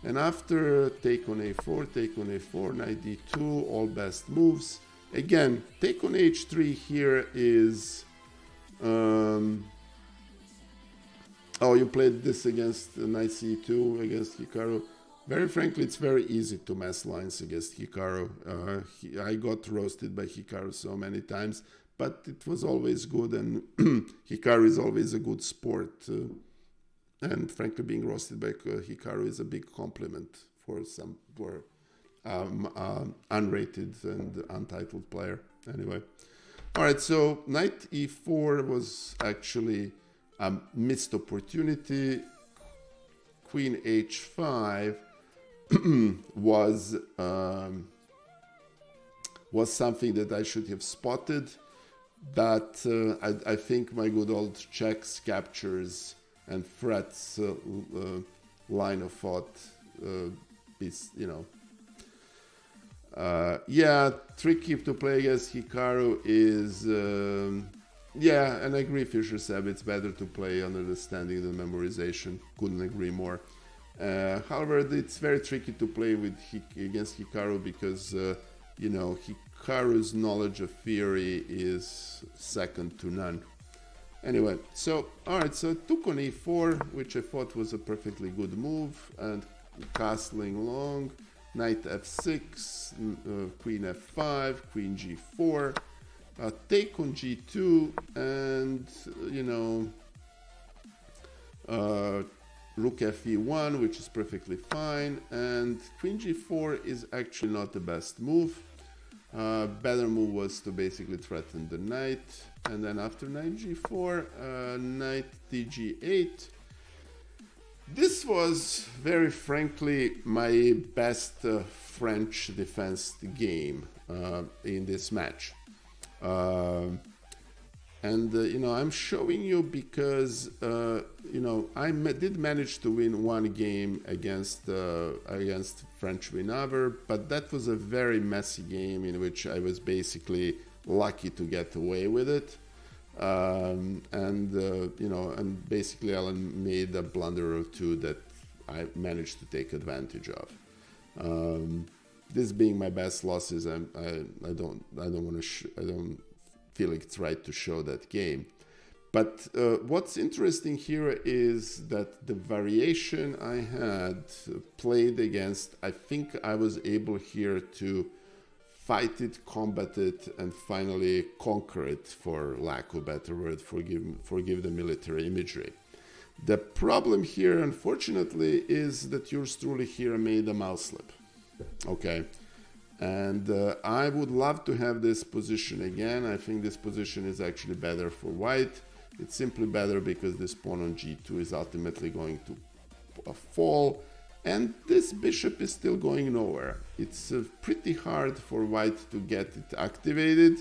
Speaker 1: And after take on a4, knight d2, all best moves. Again, take on h3 here is... oh, you played this against knight c2 against Hikaru. Very frankly, it's very easy to mess lines against Hikaru. I got roasted by Hikaru so many times, but it was always good, and Hikaru is always a good sport. And frankly, being roasted by Hikaru is a big compliment for unrated and untitled player. Anyway, all right. So knight e4 was actually a missed opportunity. Queen h5 was something that I should have spotted, but I think my good old checks, captures, and threats line of thought is, tricky to play against Hikaru is, and I agree, Fisher said it's better to play under the standing than memorization. Couldn't agree more. However, it's very tricky to play against Hikaru because, Hikaru's knowledge of theory is second to none. Anyway, so alright, so took on e4, which I thought was a perfectly good move, and castling long, knight f6, queen f5, queen g4, take on g2, and rook fe1, which is perfectly fine, and queen g4 is actually not the best move. Better move was to basically threaten the knight, and then after knight g4, knight dg8. This was, very frankly, my best French defense game in this match. I'm showing you because I did manage to win one game against French Winaver, but that was a very messy game in which I was basically lucky to get away with it. And basically Ellen made a blunder or two that I managed to take advantage of. This being my best losses, I don't feel it's right to show that game. But what's interesting here is that the variation I had played against, I think I was able here to fight it, combat it, and finally conquer it, for lack of a better word, forgive the military imagery. The problem here, unfortunately, is that yours truly here made a mouse slip. Okay. And I would love to have this position again. I think this position is actually better for white. It's simply better because this pawn on g2 is ultimately going to fall, and this bishop is still going nowhere. It's pretty hard for white to get it activated.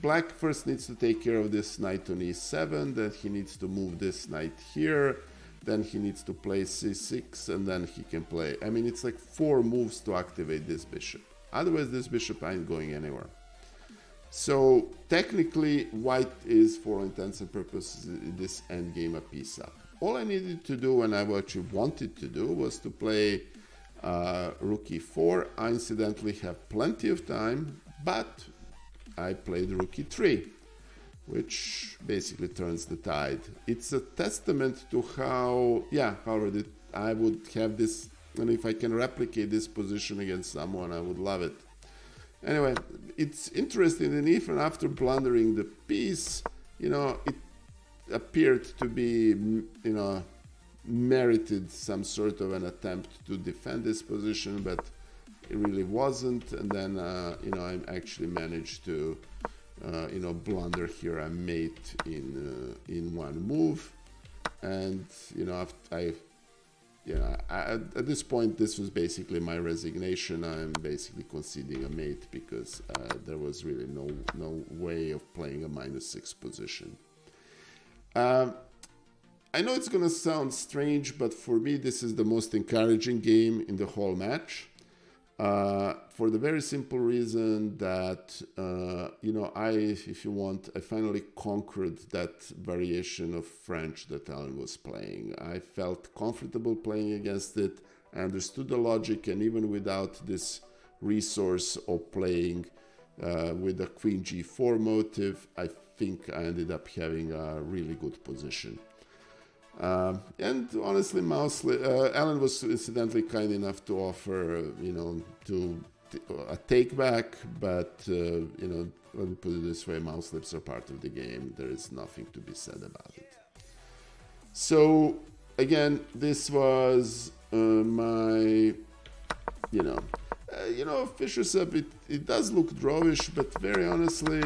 Speaker 1: Black first needs to take care of this knight on e7, then he needs to move this knight here, then he needs to play c6, and then he can play. I mean, it's like 4 moves to activate this bishop. Otherwise, this bishop ain't going anywhere. So technically, white is, for all intents and purposes, this endgame a piece up. All I needed to do, and I actually wanted to do, was to play rook e4. I incidentally have plenty of time, but I played rook e3, which basically turns the tide. It's a testament to how I would have this, and if I can replicate this position against someone, I would love it. Anyway, it's interesting, and even after blundering the piece, it appeared to be, merited some sort of an attempt to defend this position, but it really wasn't. And then, I actually managed to, blunder here a mate in one move. And, at this point, this was basically my resignation. I'm basically conceding a mate because there was really no way of playing a -6 position. I know it's going to sound strange, but for me, this is the most encouraging game in the whole match. For the very simple reason that, if you want, I finally conquered that variation of French that Ellen was playing. I felt comfortable playing against it. I understood the logic, and even without this resource of playing with a queen g4 motive, I think I ended up having a really good position. And honestly, Ellen was incidentally kind enough to offer, a take back, but, let me put it this way, mouse slips are part of the game. There is nothing to be said about it. So, again, this was my, Fischer sub, it does look drawish, but very honestly,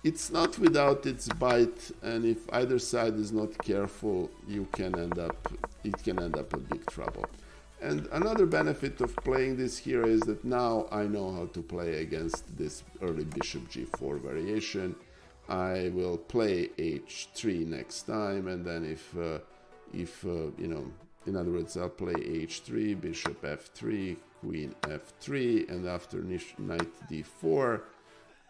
Speaker 1: it's not without its bite, and if either side is not careful, it can end up in big trouble. And another benefit of playing this here is that now I know how to play against this early bishop g4 variation. I will play h3 next time, and then in other words, I'll play h3, bishop f3, queen f3, and after knight d4,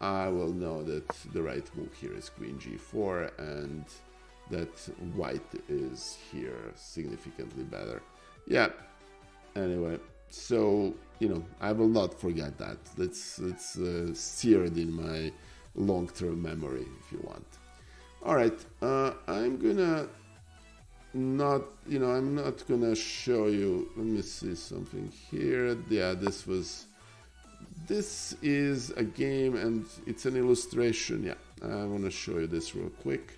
Speaker 1: I will know that the right move here is queen g4, and that white is here significantly better. Yeah, anyway, So, I will not forget that. It's seared in my long-term memory, if you want. All right, I'm not gonna show you. Let me see something here. Yeah, this is a game, and it's an illustration. Yeah, I want to show you this real quick.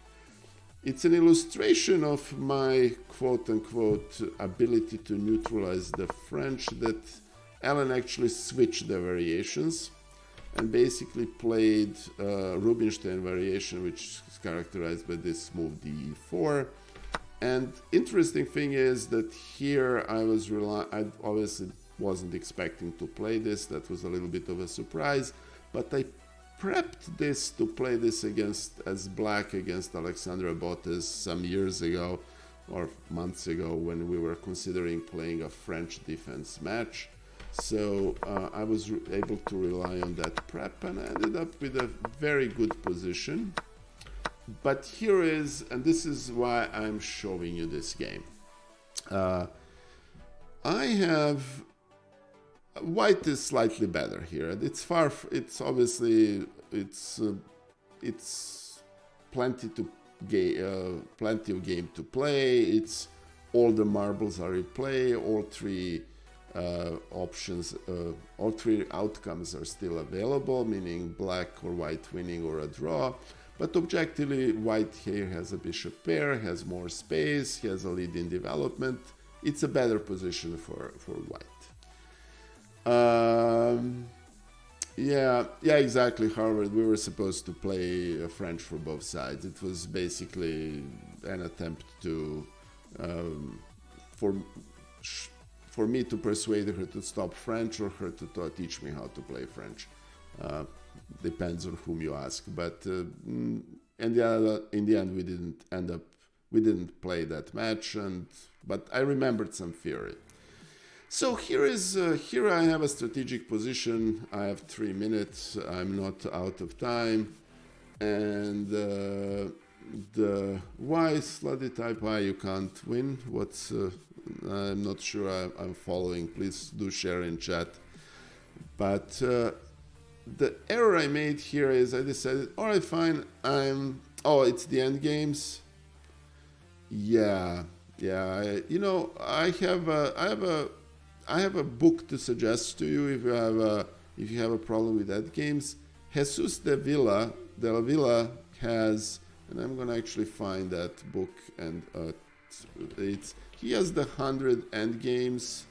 Speaker 1: It's an illustration of my quote-unquote ability to neutralize the French, that Ellen actually switched the variations and basically played Rubinstein variation, which is characterized by this move DE4. And interesting thing is that here I obviously wasn't expecting to play this. That was a little bit of a surprise, but I prepped this to play this as black against Alexandra Botes some years ago or months ago when we were considering playing a French defense match. So I was able to rely on that prep, and I ended up with a very good position. But here is, and this is why I'm showing you this game. I have white is slightly better here. It's obviously plenty of game to play. It's all the marbles are in play. All three options, all three outcomes are still available, meaning black or white winning or a draw. But objectively, white here has a bishop pair, has more space, he has a lead in development. It's a better position for white. Yeah, exactly, Harvard. We were supposed to play French for both sides. It was basically an attempt to, for me to persuade her to stop French, or her to teach me how to play French. Depends on whom you ask. But in the end, we didn't play that match. But I remembered some theory. So here I have a strategic position. I have 3 minutes. I'm not out of time. And why slutty type I you can't win? I'm not sure I'm following. Please do share in chat. But the error I made here is I decided, all right, fine. It's the end games. Yeah. I have a book to suggest to you if you have a problem with end games. Jesus de la Villa has, and I'm going to actually find that book, and he has the 100 end games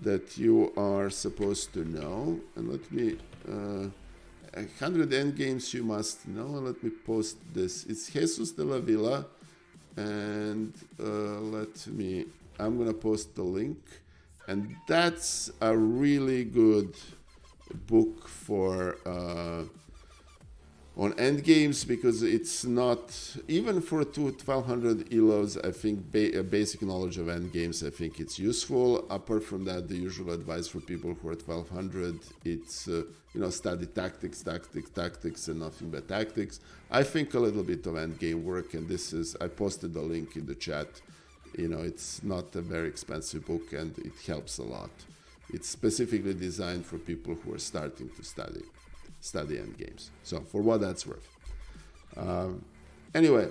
Speaker 1: that you are supposed to know. And let me 100 end games you must know. And let me post this. It's Jesus de la Villa, and I'm going to post the link. And that's a really good book for on endgames, because it's not, even for 1200 ELOs, I think basic knowledge of endgames, I think it's useful. Apart from that, the usual advice for people who are 1200, it's study tactics, and nothing but tactics. I think a little bit of endgame work, and I posted the link in the chat. It's not a very expensive book, and it helps a lot. It's specifically designed for people who are starting to study endgames. So for what that's worth. Anyway,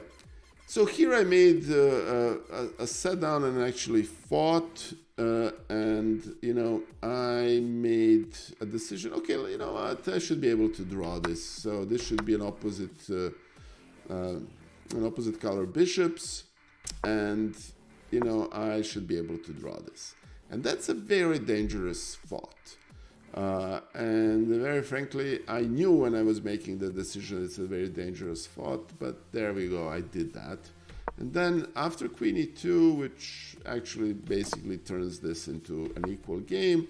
Speaker 1: so here I made a set down and actually fought, and I made a decision. Okay, you know what? I should be able to draw this. So this should be an opposite color bishops, and I should be able to draw this. And that's a very dangerous thought. And very frankly, I knew when I was making the decision it's a very dangerous thought, but there we go, I did that. And then after Queen E2, which actually basically turns this into an equal game,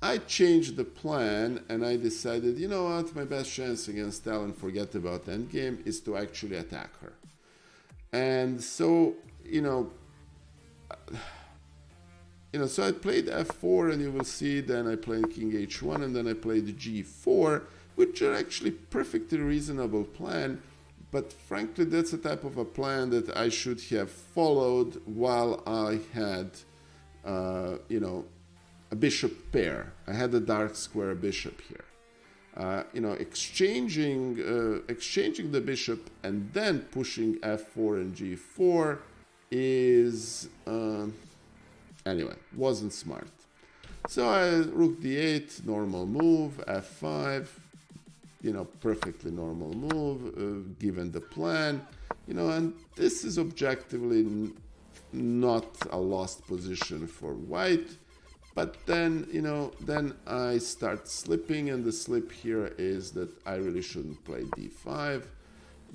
Speaker 1: I changed the plan, and I decided, you know what, my best chance against Ellen, forget about endgame, is to actually attack her. And so, so I played f4, and you will see then I played king h1, and then I played g4, which are actually perfectly reasonable plan, but frankly that's a type of a plan that I should have followed while I had a bishop pair. I had a dark square bishop here. Exchanging the bishop and then pushing f4 and g4 is anyway, wasn't smart. So I rook d8, normal move, f5, perfectly normal move, given the plan, and this is objectively not a lost position for white. But then, then I start slipping, and the slip here is that I really shouldn't play d5.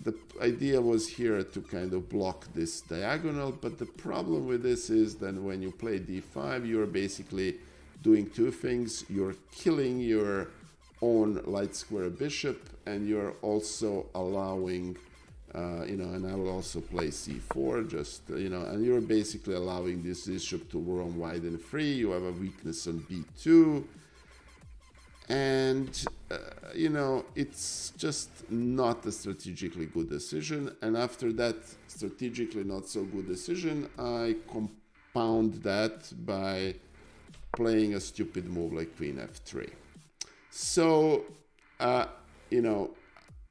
Speaker 1: The idea was here to kind of block this diagonal, but the problem with this is then when you play d5, you're basically doing two things. You're killing your own light square bishop, and you're also allowing, and I will also play c4, just, and you're basically allowing this bishop to roam wide and free. You have a weakness on b2. And, it's just not a strategically good decision. And after that strategically not so good decision, I compound that by playing a stupid move like queen f3. So,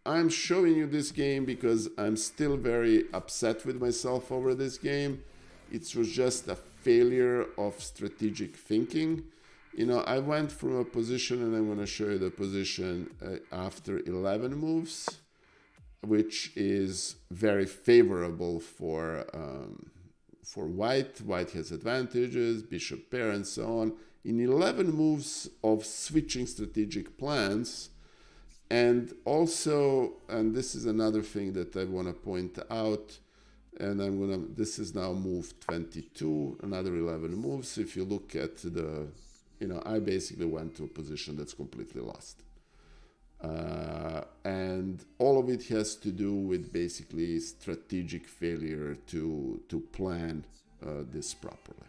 Speaker 1: I'm showing you this game because I'm still very upset with myself over this game. It was just a failure of strategic thinking. I went from a position, and I'm going to show you the position after 11 moves, which is very favorable for white. White has advantages, bishop pair, and so on. In 11 moves of switching strategic plans, and also, and this is another thing that I want to point out, and this is now move 22, another 11 moves. If you look at the, I basically went to a position that's completely lost. And all of it has to do with basically strategic failure to plan this properly.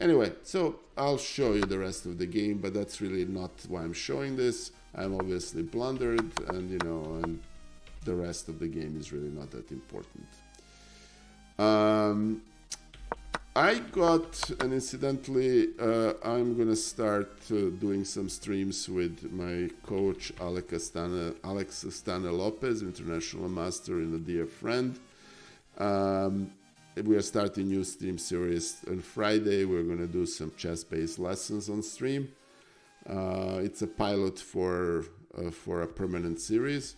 Speaker 1: Anyway, so I'll show you the rest of the game, but that's really not why I'm showing this. I'm obviously blundered, and and the rest of the game is really not that important. I got, and incidentally, I'm gonna start doing some streams with my coach Alex Astana Lopez, international master and a dear friend. We are starting a new stream series on Friday. We're gonna do some chess-based lessons on stream. It's a pilot for a permanent series.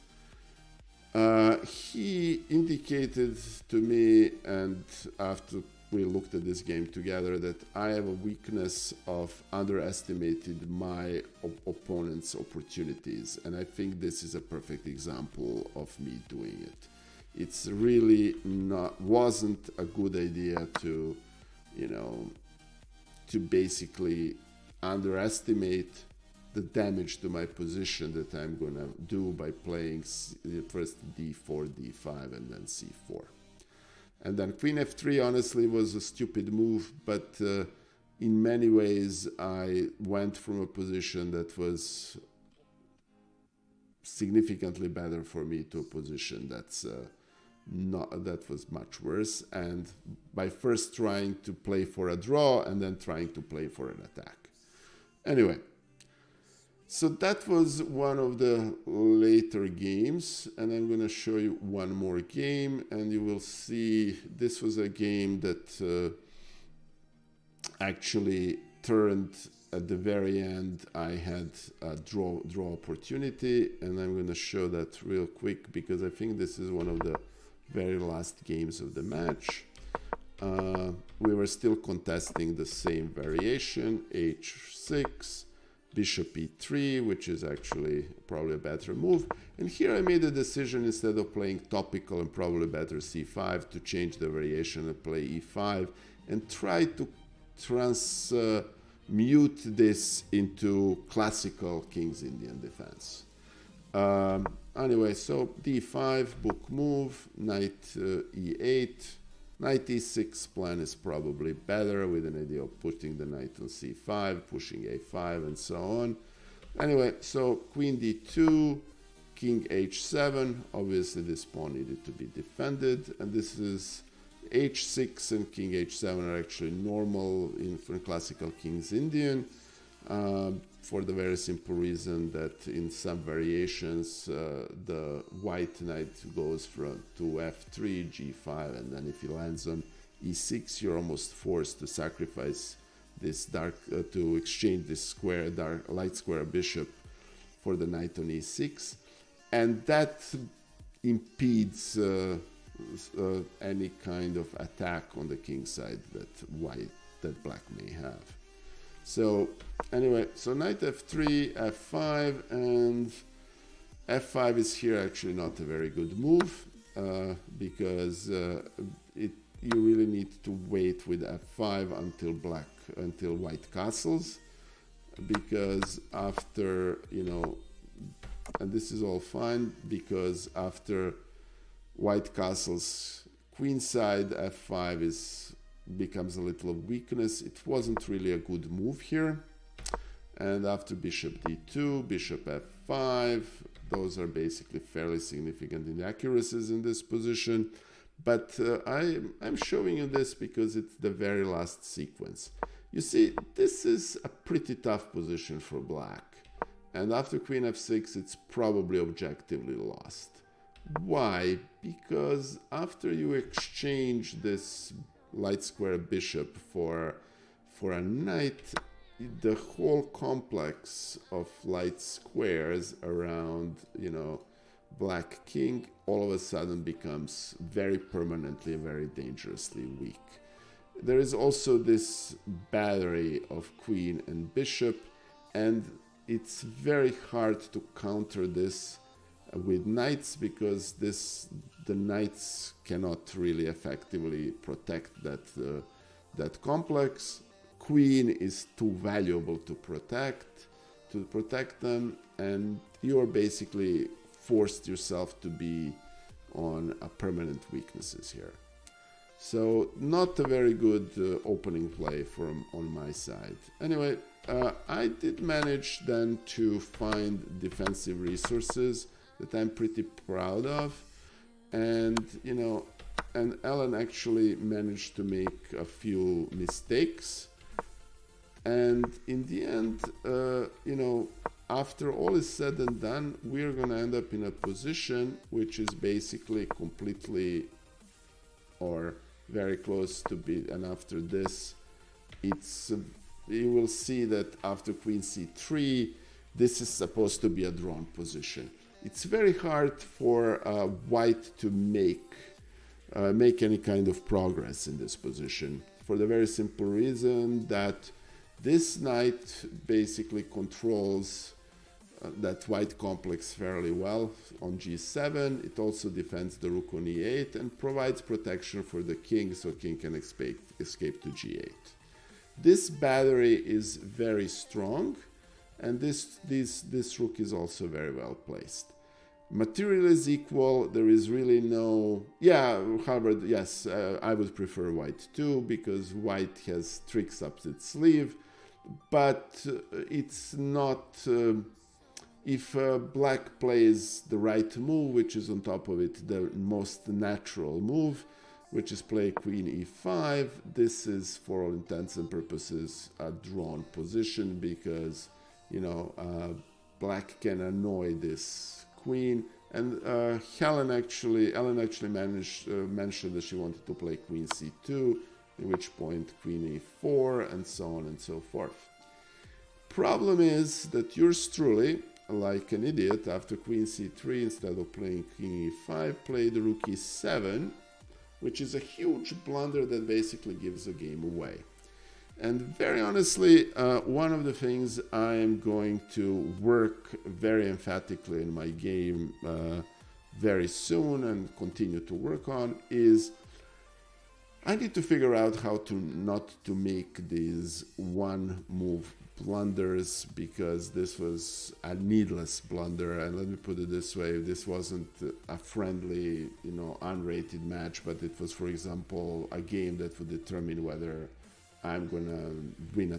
Speaker 1: He indicated to me, and after we looked at this game together, that I have a weakness of underestimated my opponent's opportunities, and I think this is a perfect example of me doing it. It's really wasn't a good idea to basically underestimate the damage to my position that I'm gonna do by playing first d4, d5, and then c4. And then queen f3 honestly was a stupid move, but in many ways I went from a position that was significantly better for me to a position that was much worse, and by first trying to play for a draw and then trying to play for an attack. Anyway, so that was one of the later games, and I'm going to show you one more game, and you will see this was a game that actually turned at the very end. I had a draw opportunity, and I'm going to show that real quick because I think this is one of the very last games of the match. We were still contesting the same variation, h6, bishop e3, which is actually probably a better move. And here I made a decision, instead of playing topical and probably better c5, to change the variation and play e5 and try to transmute this into classical King's Indian defense. Anyway, so d5, book move, knight e8, knight e6 plan is probably better, with an idea of putting the knight on c5, pushing a5, and so on. Anyway, so queen d2, king h7. Obviously, this pawn needed to be defended, and this is h6 and king h7 are actually normal in classical King's Indian. for the very simple reason that in some variations the white knight goes to f3, g5, and then if he lands on e6, you're almost forced to sacrifice this to exchange this light square bishop for the knight on e6, and that impedes any kind of attack on the king side that black may have. So anyway, so knight f3, f5, and f5 is here actually not a very good move because you really need to wait with f5 until white castles, because after, and this is all fine, because after white castles queenside, f5 becomes a little of weakness. It wasn't really a good move here. And after bishop d2, bishop f5, those are basically fairly significant inaccuracies in this position. But I'm showing you this because it's the very last sequence. You see, this is a pretty tough position for black. And after queen f6, it's probably objectively lost. Why? Because after you exchange this light square bishop for a knight, the whole complex of light squares around, black king all of a sudden becomes very permanently, very dangerously weak. There is also this battery of queen and bishop, and it's very hard to counter this with knights, because the knights cannot really effectively protect that complex. Queen is too valuable to protect them, and you're basically forced yourself to be on a permanent weaknesses here. So not a very good opening play on my side. Anyway, I did manage then to find defensive resources that I'm pretty proud of, and and Ellen actually managed to make a few mistakes, and in the end, after all is said and done, we're gonna end up in a position which is basically completely or very close to be, and after this, you will see that after queen c3, this is supposed to be a drawn position. It's very hard for white to make any kind of progress in this position, for the very simple reason that this knight basically controls that white complex fairly well on g7. It also defends the rook on e8 and provides protection for the king, so king can escape to g8. This battery is very strong, and this rook is also very well placed. Material is equal, there is really no... however, yes, I would prefer white too, because white has tricks up its sleeve, but it's not... if black plays the right move, which is on top of it the most natural move, which is play queen e5, this is for all intents and purposes a drawn position, because black can annoy this queen, and Ellen actually mentioned that she wanted to play queen c2, at which point queen e4, and so on and so forth. Problem is that yours truly, like an idiot, after queen c3, instead of playing king e5, played rook e7, which is a huge blunder that basically gives the game away. And very honestly, one of the things I am going to work very emphatically in my game very soon and continue to work on is I need to figure out how to not to make these one move blunders, because this was a needless blunder. And let me put it this way, this wasn't a friendly, unrated match, but it was, for example, a game that would determine whether I'm gonna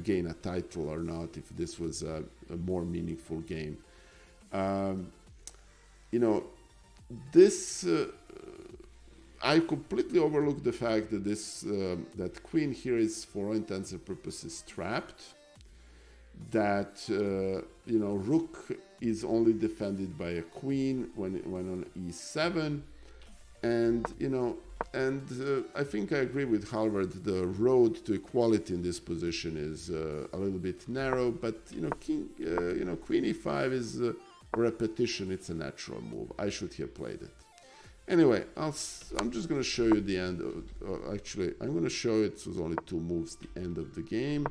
Speaker 1: gain a title or not, if this was a more meaningful game. I completely overlooked the fact that that queen here is, for all intents and purposes, trapped. that rook is only defended by a queen when on e7, and I think I agree with Halvard. The road to equality in this position is a little bit narrow, but queen e5 is a repetition. It's a natural move. I should have played it. Anyway, I'm just going to show you the end of, actually, I'm going to show you, it was only 2 moves, the end of the game.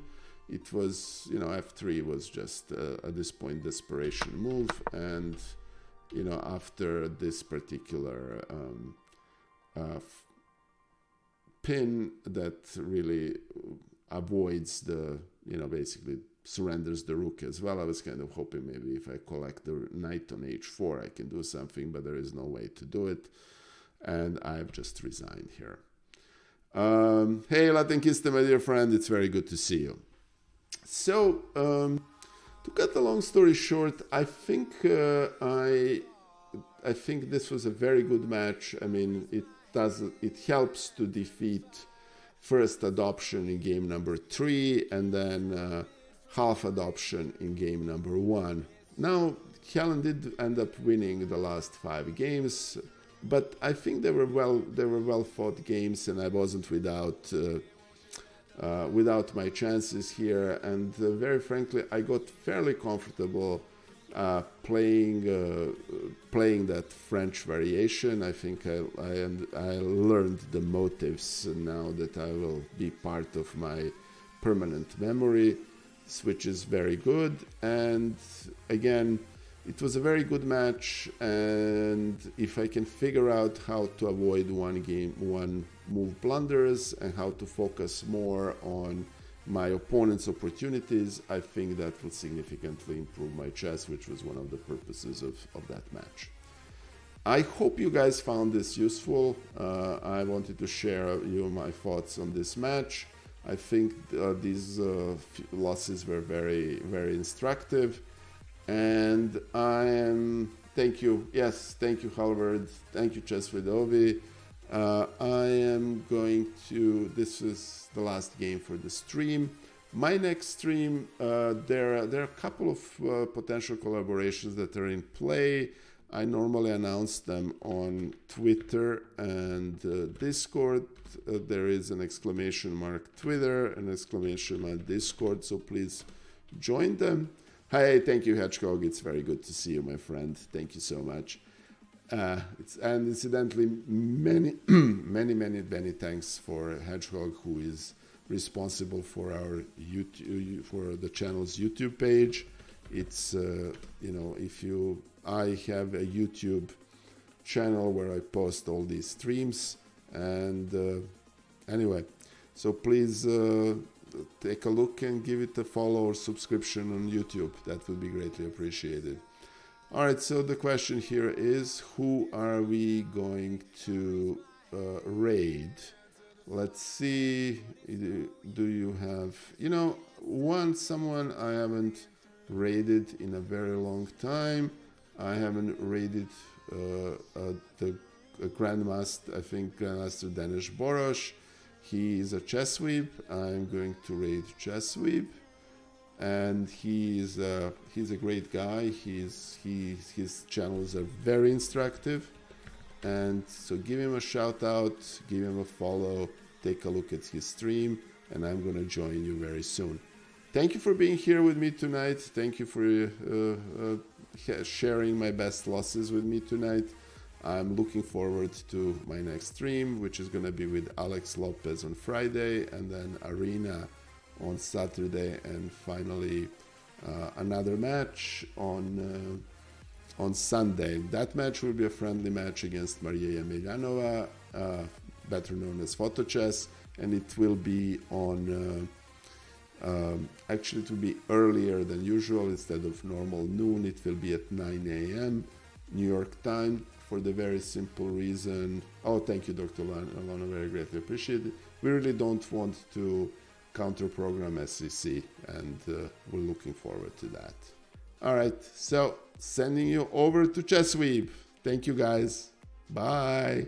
Speaker 1: It was, f3 was just, at this point, desperation move. And, after this particular pin that really avoids the, basically surrenders the rook as well. I was kind of hoping maybe if I collect the knight on h4, I can do something, but there is no way to do it. And I've just resigned here. Hey, Latenkista, my dear friend, it's very good to see you. So, to cut the long story short, I think I think this was a very good match. I mean, it helps to defeat first adoption in game number 3 and then half adoption in game number 1. Now, Ellen did end up winning the last 5 games, but I think they were well fought games, and I wasn't without my chances here. And very frankly, I got fairly comfortable playing that French variation. I think I learned the motives now that I will be part of my permanent memory, which is very good. And again, it was a very good match, and if I can figure out how to avoid one move blunders and how to focus more on my opponent's opportunities, I think that will significantly improve my chess, which was one of the purposes of that match. I hope you guys found this useful. I wanted to share my thoughts on this match. I think these losses were very, very instructive. And thank you. Yes, thank you, Halvard. Thank you, Chess with Ovi. I am going to, this is the last game for the stream. My next stream, there are a couple of potential collaborations that are in play. I normally announce them on Twitter and Discord. There is an exclamation mark Twitter, an exclamation mark Discord, so please join them. Hey, thank you, Hedgehog. It's very good to see you, my friend. Thank you so much. And incidentally, many thanks for Hedgehog, who is responsible for our YouTube, for the channel's YouTube page. It's I have a YouTube channel where I post all these streams, and anyway, so please take a look and give it a follow or subscription on YouTube. That would be greatly appreciated. All right, so the question here is, who are we going to raid? Let's see. Do you have, someone I haven't raided in a very long time. I haven't raided the Grandmaster, I think Grandmaster Danish Borosh. He is a chess sweep. I'm going to raid chess sweep, and he's a great guy. His channels are very instructive, and so give him a shout out, give him a follow, take a look at his stream, and I'm going to join you very soon. Thank you for being here with me tonight. Thank you for sharing my best losses with me tonight. I'm looking forward to my next stream, which is going to be with Alex Lopez on Friday, and then Arena on Saturday, and finally another match on Sunday. That match will be a friendly match against Maria Emelianova, better known as Photo Chess, and it will be on actually it will be earlier than usual. Instead of normal noon, it will be at 9 a.m. New York time, for the very simple reason. Oh, thank you, Dr. Alana, very greatly appreciate it. We really don't want to counter program SEC, and we're looking forward to that. All right, so sending you over to Chess Sweep. Thank you, guys. Bye.